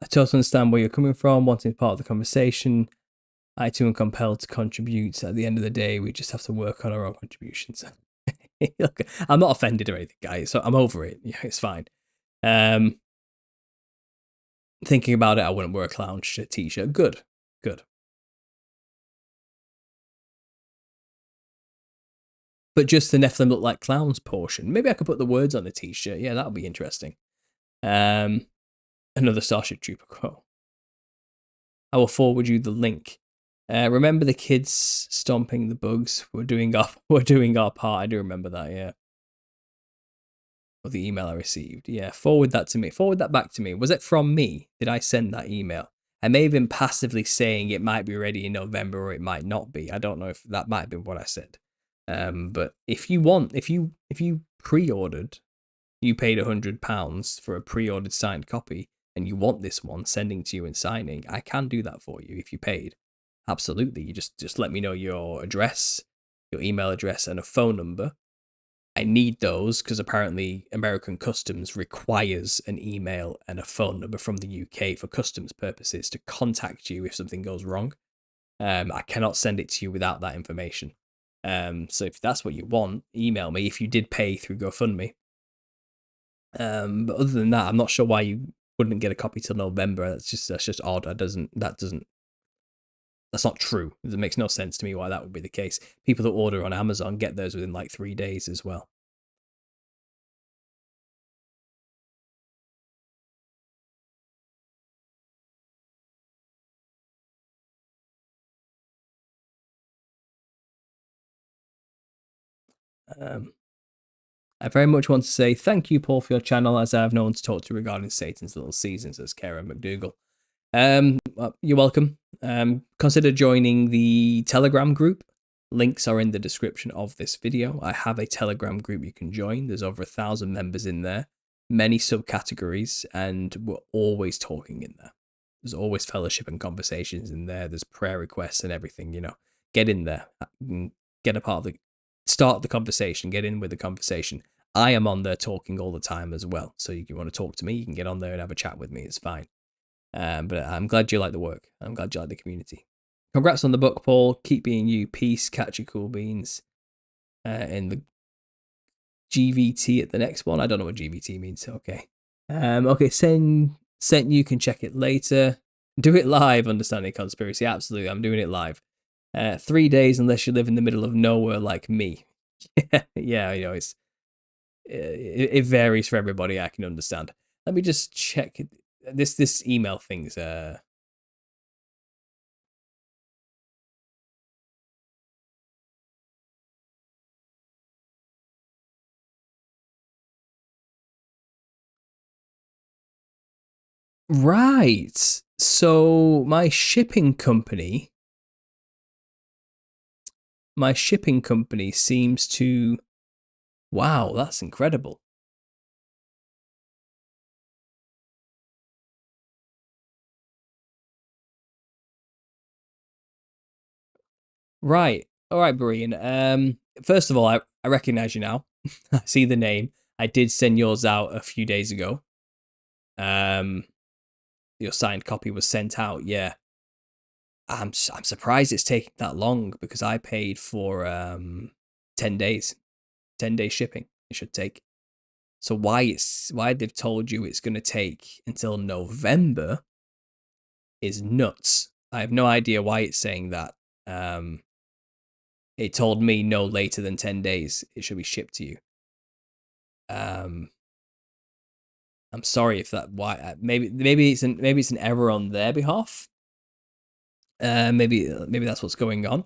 I totally understand where you're coming from, wanting to be part of the conversation. I too am compelled to contribute. At the end of the day, we just have to work on our own contributions. Look, I'm not offended or anything, guys. So I'm over it. Yeah, it's fine. Thinking about it, I wouldn't wear a clown t-shirt. Good. But just the Nephilim look like clowns portion. Maybe I could put the words on the t-shirt. Yeah, that would be interesting. Another Starship Trooper quote. I will forward you the link. Remember the kids stomping the bugs? We're doing our part. I do remember that, yeah. Or the email I received. Yeah, forward that to me. Forward that back to me. Was it from me? Did I send that email? I may have been passively saying it might be ready in November or it might not be. I don't know if that might have been what I said. But if you pre-ordered, you paid £100 for a pre-ordered signed copy, and you want this one sending to you and signing, I can do that for you if you paid. Absolutely. You just let me know your address, your email address, and a phone number. I need those because apparently American Customs requires an email and a phone number from the UK for customs purposes to contact you if something goes wrong. I cannot send it to you without that information. So if that's what you want, email me if you did pay through GoFundMe. But other than that, I'm not sure why you wouldn't get a copy till November. That's just odd. That's not true. It makes no sense to me why that would be the case. People that order on Amazon get those within like 3 days as well. I very much want to say thank you, Paul, for your channel, as I have no one to talk to regarding Satan's Little Seasons, as Karen McDougall. Well, you're welcome. Consider joining the Telegram group. Links are in the description of this video. I have a Telegram group you can join. There's over 1,000 members in there, many subcategories, and we're always talking in there. There's always fellowship and conversations in there. There's prayer requests and everything, Get in there. Get a part of start the conversation. Get in with the conversation. I am on there talking all the time as well. So if you want to talk to me, you can get on there and have a chat with me. It's fine. But I'm glad you like the work. I'm glad you like the community. Congrats on the book, Paul. Keep being you. Peace. Catch your cool beans. In the GVT at the next one. I don't know what GVT means. Okay. Okay. Sent you can check it later. Do it live. Understanding conspiracy. Absolutely. I'm doing it live. 3 days unless you live in the middle of nowhere like me. Yeah, it varies for everybody. I can understand. Let me just check this email thing's right. So my shipping company seems to, wow, that's incredible. Right. All right, Brian. First of all, I recognize you now. I see the name. I did send yours out a few days ago. Um, your signed copy was sent out. Yeah. I'm surprised it's taking that long because I paid for 10 days, 10 days shipping. It should take. So why they've told you it's going to take until November is nuts. I have no idea why it's saying that. Um, it told me no later than 10 days it should be shipped to you. Um, I'm sorry if that why maybe it's an error on their behalf. Maybe that's what's going on.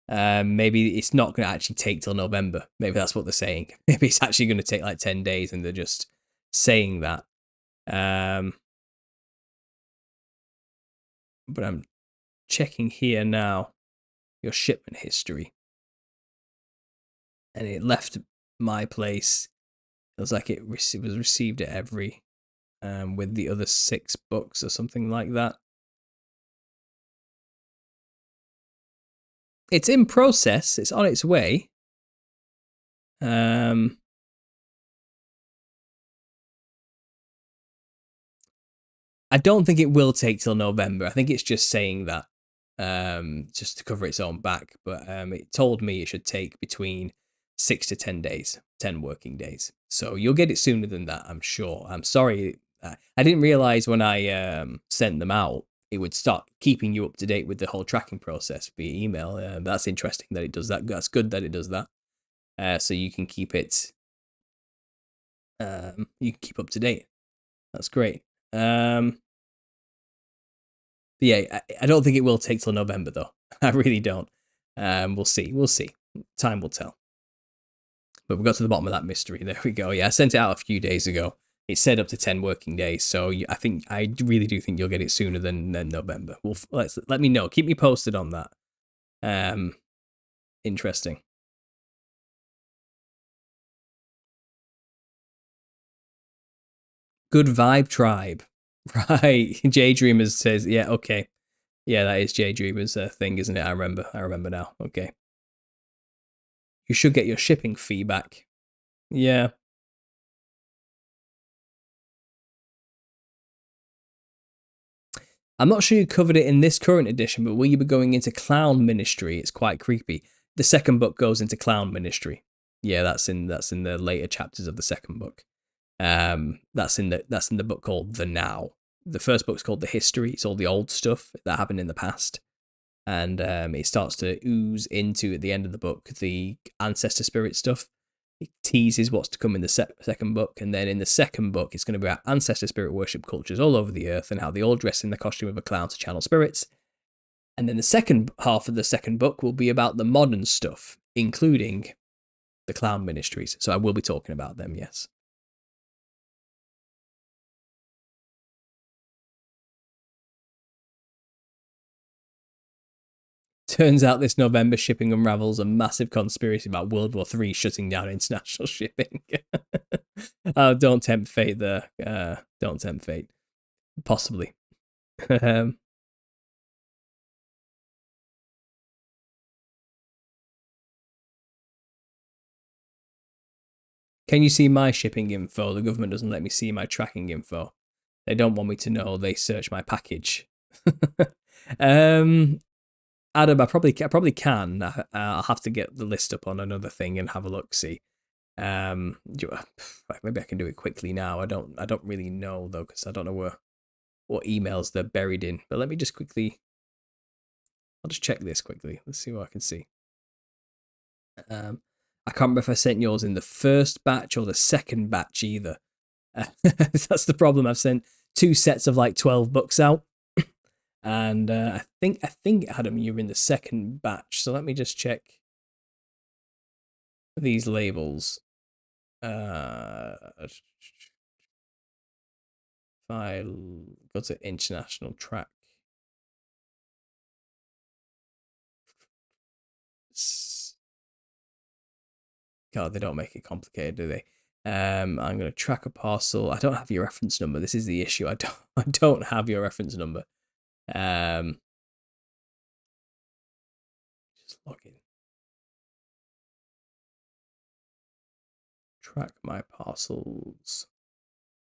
Maybe it's not going to actually take till November. Maybe that's what they're saying. Maybe it's actually going to take like 10 days and they're just saying that. Um, but I'm checking here now your shipment history. And it left my place. It was like it was received at every with the other 6 books or something like that. It's in process. It's on its way. Um, I don't think it will take till November. I think it's just saying that just to cover its own back. But it told me it should take between 6 to 10 days, 10 working days. So you'll get it sooner than that, I'm sure. I'm sorry. I didn't realize when I sent them out, it would start keeping you up to date with the whole tracking process via email. That's interesting that it does that. That's good that it does that. So you can keep it, you can keep up to date. That's great. Yeah, I don't think it will take till November though. I really don't. We'll see. We'll see. Time will tell. But we got to the bottom of that mystery. There we go. Yeah, I sent it out a few days ago. It said up to 10 working days, so I really do think you'll get it sooner than November. Let me know. Keep me posted on that. Um, Interesting. Good vibe tribe. Right. J Dreamers says, yeah, okay. Yeah, that is J Dreamers thing, isn't it? I remember. I remember now. Okay. You should get your shipping fee back. Yeah. I'm not sure you covered it in this current edition, but will you be going into clown ministry? It's quite creepy. The second book goes into clown ministry. Yeah, that's in the later chapters of the second book. That's in the book called The Now. The first book's called The History. It's all the old stuff that happened in the past, and it starts to ooze into at the end of the book the ancestor spirit stuff. It teases what's to come in the second book, and then in the second book, it's going to be about ancestor spirit worship cultures all over the earth and how they all dress in the costume of a clown to channel spirits. And then the second half of the second book will be about the modern stuff, including the clown ministries. So I will be talking about them, yes. Turns out this November shipping unravels a massive conspiracy about World War III shutting down international shipping. Oh, don't tempt fate there. Don't tempt fate. Possibly. um, can you see my shipping info? The government doesn't let me see my tracking info. They don't want me to know they search my package. Adam, I probably can. I'll have to get the list up on another thing and have a look. See, maybe I can do it quickly now. I don't really know though, because I don't know what emails they're buried in. But let me just quickly. I'll just check this quickly. Let's see what I can see. I can't remember if I sent yours in the first batch or the second batch either. That's the problem. I've sent 2 sets of like 12 books out. And I think Adam, you're in the second batch. So let me just check these labels. File, go to international track. God, they don't make it complicated, do they? I'm going to track a parcel. I don't have your reference number. This is the issue. I don't have your reference number. Just log in. Track my parcels.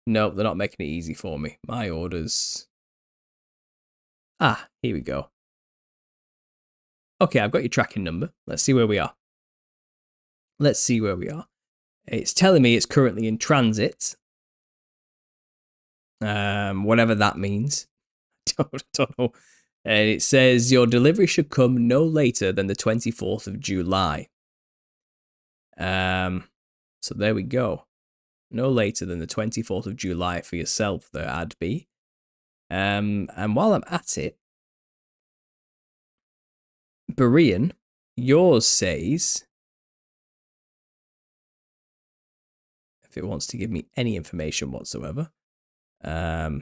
Nope, they're not making it easy for me. My orders. Ah, here we go. Okay, I've got your tracking number. Let's see where we are. It's telling me it's currently in transit. Whatever that means. Don't know. And it says your delivery should come no later than the 24th of July. So there we go. No later than the 24th of July for yourself there, Adby. And while I'm at it, Berean, yours says, if it wants to give me any information whatsoever, no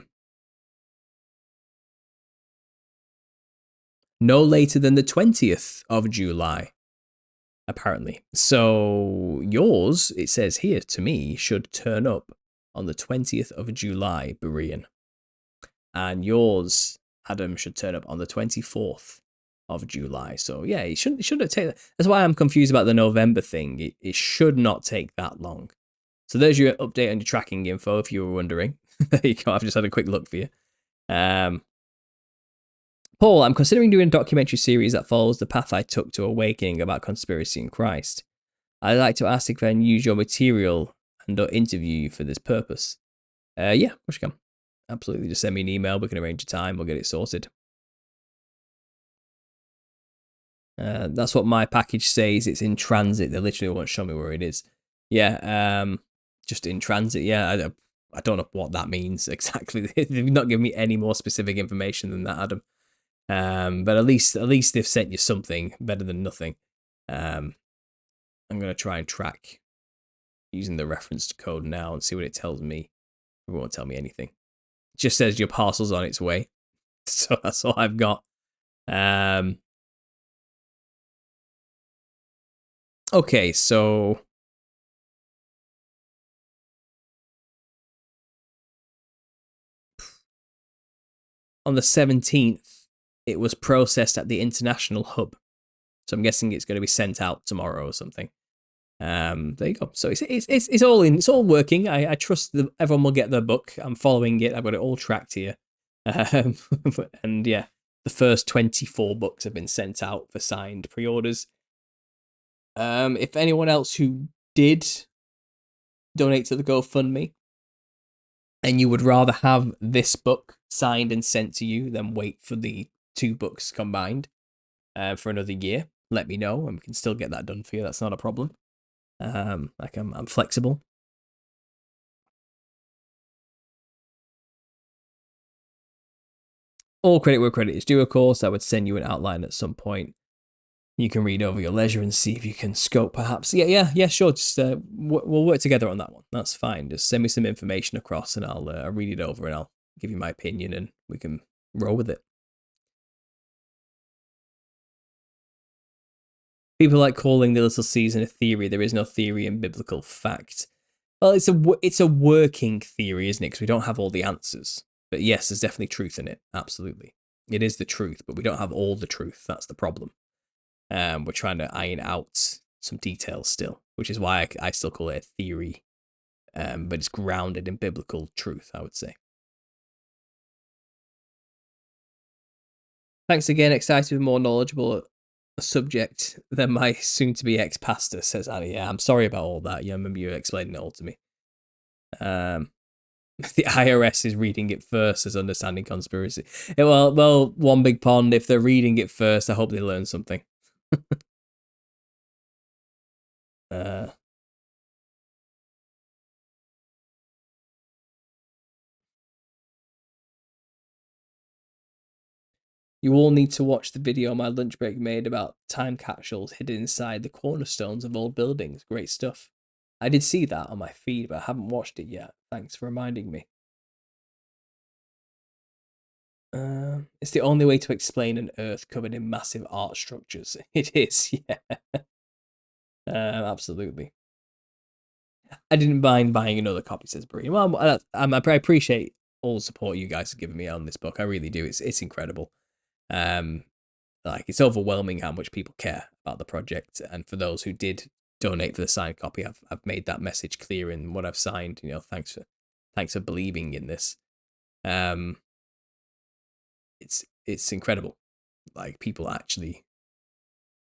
later than the 20th of July, apparently. So yours, it says here to me, should turn up on the 20th of July, Berean. And yours, Adam, should turn up on the 24th of July. So yeah, it shouldn't take that. That's why I'm confused about the November thing. It should not take that long. So there's your update on your tracking info, if you were wondering. There you go. I've just had a quick look for you. Paul, I'm considering doing a documentary series that follows the path I took to awakening about conspiracy in Christ. I'd like to ask if I can use your material and interview you for this purpose. Yeah, of course you can. Absolutely. Just send me an email. We can arrange a time. We'll get it sorted. That's what my package says. It's in transit. They literally won't show me where it is. Yeah, just in transit. Yeah, I don't know what that means exactly. They've not given me any more specific information than that, Adam. But at least they've sent you something better than nothing. I'm gonna try and track using the reference code now and see what it tells me. It won't tell me anything. It just says your parcel's on its way. So that's all I've got. Okay, so on the 17th, it was processed at the international hub. So I'm guessing it's going to be sent out tomorrow or something. There you go. So it's all in. It's all working. I trust that everyone will get their book. I'm following it. I've got it all tracked here. And yeah, the first 24 books have been sent out for signed pre-orders. If anyone else who did donate to the GoFundMe and you would rather have this book signed and sent to you than wait for the 2 books combined for another year, let me know and we can still get that done for you. That's not a problem. I'm flexible. All credit where credit is due, of course. I would send you an outline at some point. You can read over your leisure and see if you can scope, perhaps. Yeah, sure. Just we'll work together on that one. That's fine. Just send me some information across, and I'll read it over, and I'll give you my opinion, and we can roll with it. People like calling the little season a theory. There is no theory in biblical fact. Well, it's a working theory, isn't it? Because we don't have all the answers. But yes, there's definitely truth in it. Absolutely. It is the truth, but we don't have all the truth. That's the problem. We're trying to iron out some details still, which is why I still call it a theory. But it's grounded in biblical truth, I would say. Thanks again. Excited with more knowledgeable subject than my soon-to-be ex-pastor, says Annie. Yeah, I'm sorry about all that. Yeah, I remember you explaining it all to me. The IRS is reading it first as understanding conspiracy. Yeah, well, one big pond. If they're reading it first, I hope they learn something. uh, you all need to watch the video my lunch break made about time capsules hidden inside the cornerstones of old buildings. Great stuff. I did see that on my feed, but I haven't watched it yet. Thanks for reminding me. It's the only way to explain an Earth covered in massive art structures. It is, yeah. Absolutely. I didn't mind buying another copy, says Bree. Well, I appreciate all the support you guys have given me on this book. I really do. It's incredible. Um, like it's overwhelming how much people care about the project. And for those who did donate for the signed copy, I've made that message clear in what I've signed. You know, thanks for believing in this. Um, it's incredible. Like people actually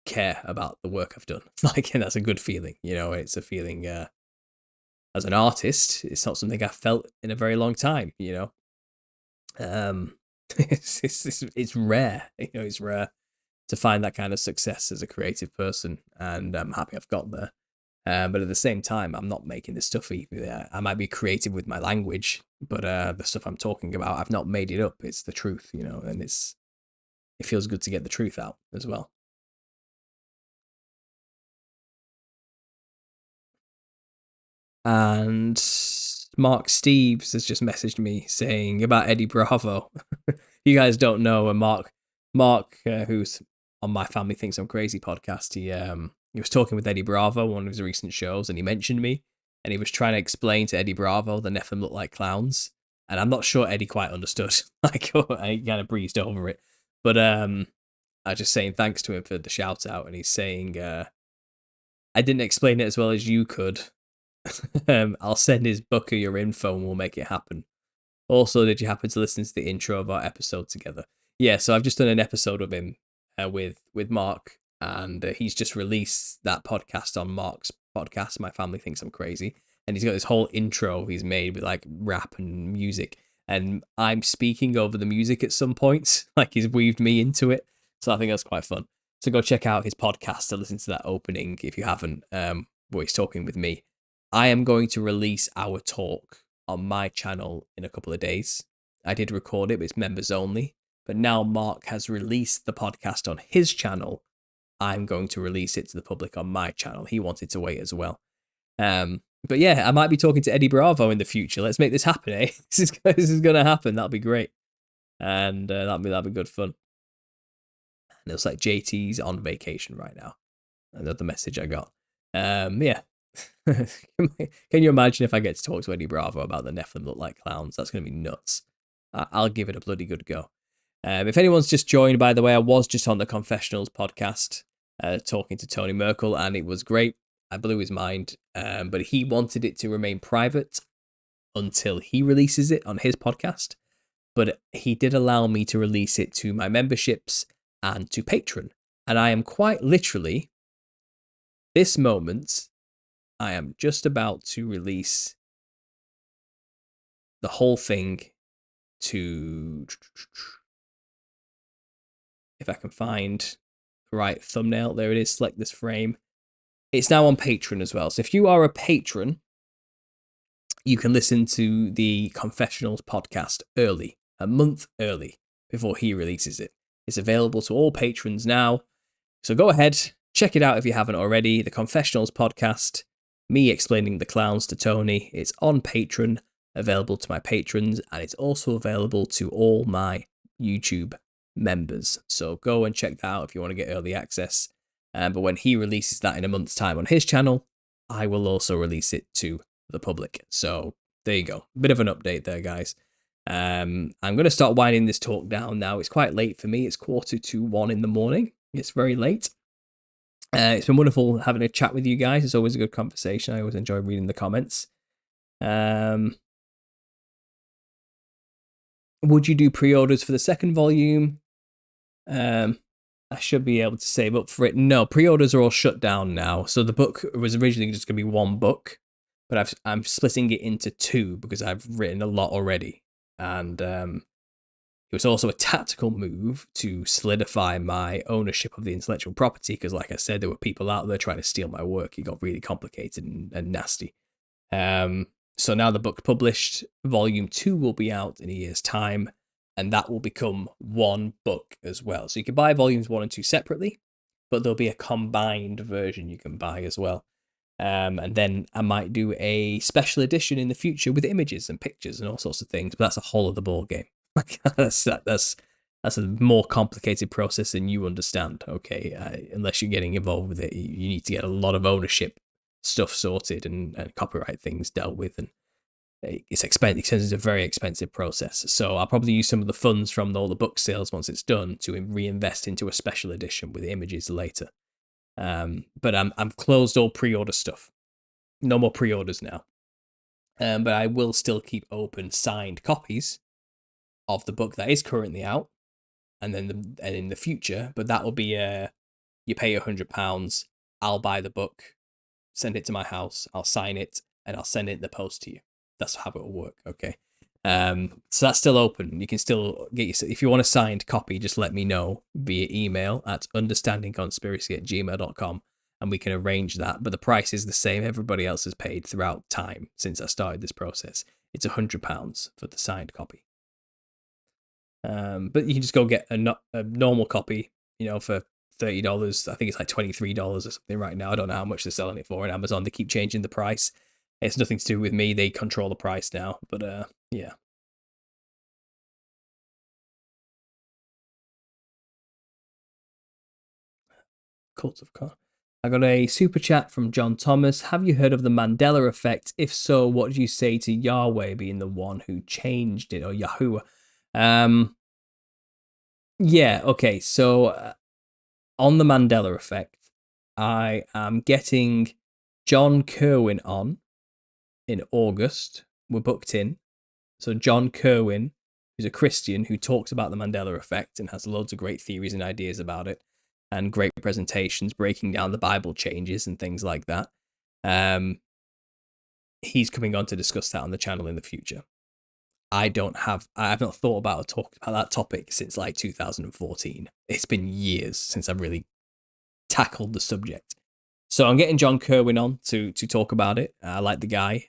care about the work I've done. Like, and that's a good feeling. You know, it's a feeling. As an artist, it's not something I've felt in a very long time. You know, um, it's rare. You know, it's rare to find that kind of success as a creative person, and I'm happy I've got there. But at the same time, I'm not making this stuff either. I might be creative with my language, but the stuff I'm talking about, I've not made it up. It's the truth, you know, and it feels good to get the truth out as well. And Mark Steves has just messaged me saying about Eddie Bravo. You guys don't know, and Mark, who's on My Family Thinks I'm Crazy podcast, he was talking with Eddie Bravo, one of his recent shows, and he mentioned me, and he was trying to explain to Eddie Bravo the Nephilim look like clowns, and I'm not sure Eddie quite understood. Like, I kind of breezed over it, but I was just saying thanks to him for the shout out, and he's saying I didn't explain it as well as you could. I'll send his booker your info and we'll make it happen. Also, did you happen to listen to the intro of our episode together? Yeah, so I've just done an episode of him with Mark, and he's just released that podcast on Mark's podcast. My family thinks I'm crazy, and he's got this whole intro he's made with like rap and music, and I'm speaking over the music at some points. Like he's weaved me into it, so I think that's quite fun. So go check out his podcast to listen to that opening if you haven't. Where he's talking with me. I am going to release our talk on my channel in a couple of days. I did record it, but it's members only. But now Mark has released the podcast on his channel. I'm going to release it to the public on my channel. He wanted to wait as well. But yeah, I might be talking to Eddie Bravo in the future. Let's make this happen, eh? This is going to happen. That'll be great. And that'll be good fun. And it looks like JT's on vacation right now. Another message I got. Yeah. Can you imagine if I get to talk to Eddie Bravo about the Nephilim look like clowns? That's going to be nuts. I'll give it a bloody good go. If anyone's just joined, by the way, I was just on the Confessionals podcast talking to Tony Merkel, and it was great. I blew his mind, but he wanted it to remain private until he releases it on his podcast. But he did allow me to release it to my memberships and to Patreon. And I am quite literally, this moment, I am just about to release the whole thing to, if I can find the right thumbnail, there it is, select this frame. It's now on Patreon as well. So if you are a patron, you can listen to the Confessionals podcast early, a month early, before he releases it. It's available to all patrons now. So go ahead, check it out if you haven't already. The Confessionals podcast, me explaining the clowns to Tony. It's on Patreon, available to my patrons, and it's also available to all my YouTube members. So go and check that out if you want to get early access. But when he releases that in a month's time on his channel, I will also release it to the public. So there you go. Bit of an update there, guys. I'm going to start winding this talk down now. It's quite late for me. It's 1:45 in the morning. It's very late. It's been wonderful having a chat with you guys. It's always a good conversation. I always enjoy reading the comments. Would you do pre-orders for the second volume? I should be able to save up for it. No, pre-orders are all shut down now. So the book was originally just going to be one book, but I'm splitting it into two because I've written a lot already, and it was also a tactical move to solidify my ownership of the intellectual property because, like I said, there were people out there trying to steal my work. It got really complicated and nasty. So now the book's published. Volume 2 will be out in a year's time, and that will become one book as well. So you can buy volumes 1 and 2 separately, but there'll be a combined version you can buy as well. And then I might do a special edition in the future with images and pictures and all sorts of things, but that's a whole other ball game. that's a more complicated process than you understand. Okay, unless you're getting involved with it, you need to get a lot of ownership stuff sorted and copyright things dealt with, and it's expensive. It's a very expensive process. So I'll probably use some of the funds from all the book sales once it's done to reinvest into a special edition with images later. But I'm closed all pre-order stuff. No more pre-orders now. But I will still keep open signed copies of the book that is currently out, and then and in the future. But that will be you pay £100, I'll buy the book, send it to my house, I'll sign it, and I'll send it in the post to you. That's how it will work. Okay. So that's still open. You can still get if you want a signed copy, just let me know via email at understandingconspiracy@gmail.com, and we can arrange that. But the price is the same everybody else has paid throughout time since I started this process. It's £100 for the signed copy. But you can just go get a normal copy, for $30. I think it's like $23 or something right now. I don't know how much they're selling it for in Amazon. They keep changing the price. It's nothing to do with me. They control the price now. But yeah. Cult of Con. I got a super chat from John Thomas. Have you heard of the Mandela effect? If so, what do you say to Yahweh being the one who changed it, or Yahuwah? Yeah, okay. So on the Mandela effect, I am getting John Kerwin on in August. We're booked in. So John Kerwin, who's a Christian who talks about the Mandela effect and has loads of great theories and ideas about it, and great presentations breaking down the Bible changes and things like that. He's coming on to discuss that on the channel in the future. I have not thought about or talked about that topic since like 2014. It's been years since I've really tackled the subject. So I'm getting John Kerwin on to talk about it. I like the guy.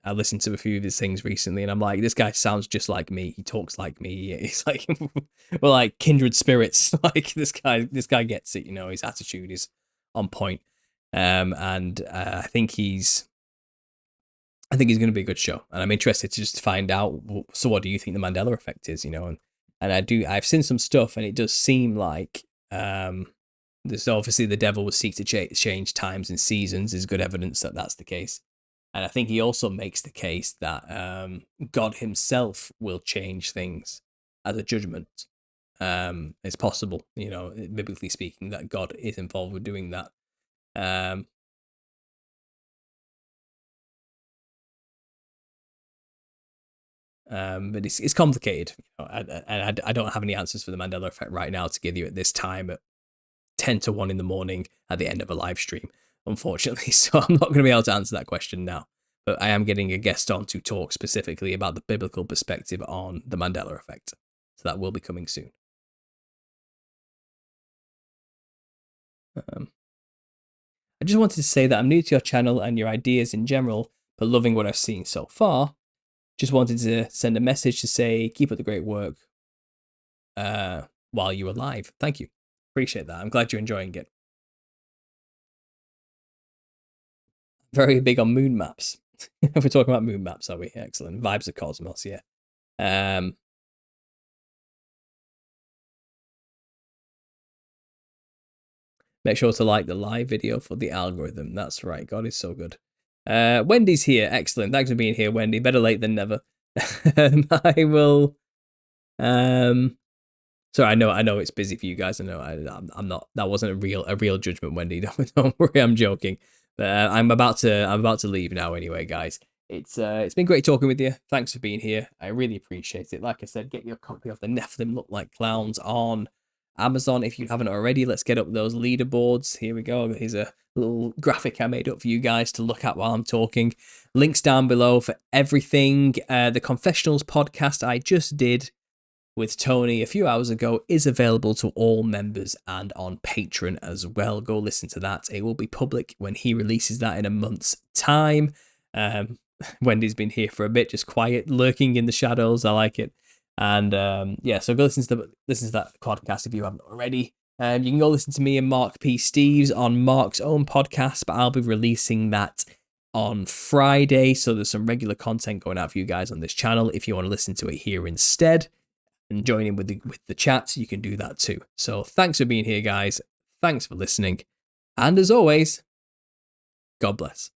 I listened to a few of his things recently, and I'm like, this guy sounds just like me. He talks like me. He's like, we're like kindred spirits. Like this guy gets it. His attitude is on point. And I think he's going to be a good show, and I'm interested to just find out. So, what do you think the Mandela effect is? And I've seen some stuff, and it does seem like there's obviously the devil will seek to change times and seasons is good evidence that that's the case. And I think he also makes the case that God himself will change things as a judgment. It's possible, biblically speaking, that God is involved with doing that. But it's complicated, and I don't have any answers for the Mandela effect right now to give you at this time at 10 to 1 in the morning at the end of a live stream, unfortunately. So I'm not going to be able to answer that question now. But I am getting a guest on to talk specifically about the biblical perspective on the Mandela effect. So that will be coming soon. I just wanted to say that I'm new to your channel and your ideas in general, but loving what I've seen so far. Just wanted to send a message to say, keep up the great work while you're alive. Thank you. Appreciate that. I'm glad you're enjoying it. Very big on moon maps. We're talking about moon maps, are we? Excellent. Vibes of Cosmos, yeah. Make sure to like the live video for the algorithm. That's right. God is so good. Wendy's here. Excellent. Thanks for being here, Wendy. Better late than never. I will. Sorry, I know it's busy for you guys. I know I'm not. That wasn't a real judgment, Wendy. Don't worry, I'm joking. But I'm about to leave now anyway, guys. It's been great talking with you. Thanks for being here. I really appreciate it. Like I said, get your copy of the Nephilim Look Like Clowns on Amazon if you haven't already. Let's get up those leaderboards. Here we go. Here's a little graphic I made up for you guys to look at while I'm talking. Links down below for everything. The Confessionals podcast I just did with Tony a few hours ago is available to all members and on Patreon as well. Go listen to that. It will be public when he releases that in a month's time. Wendy's been here for a bit, just quiet, lurking in the shadows. I like it. And so go listen to that podcast if you haven't already. You can go listen to me and Mark P. Steves on Mark's own podcast, but I'll be releasing that on Friday. So there's some regular content going out for you guys on this channel. If you want to listen to it here instead and join in with the chat, you can do that too. So thanks for being here, guys. Thanks for listening. And as always, God bless.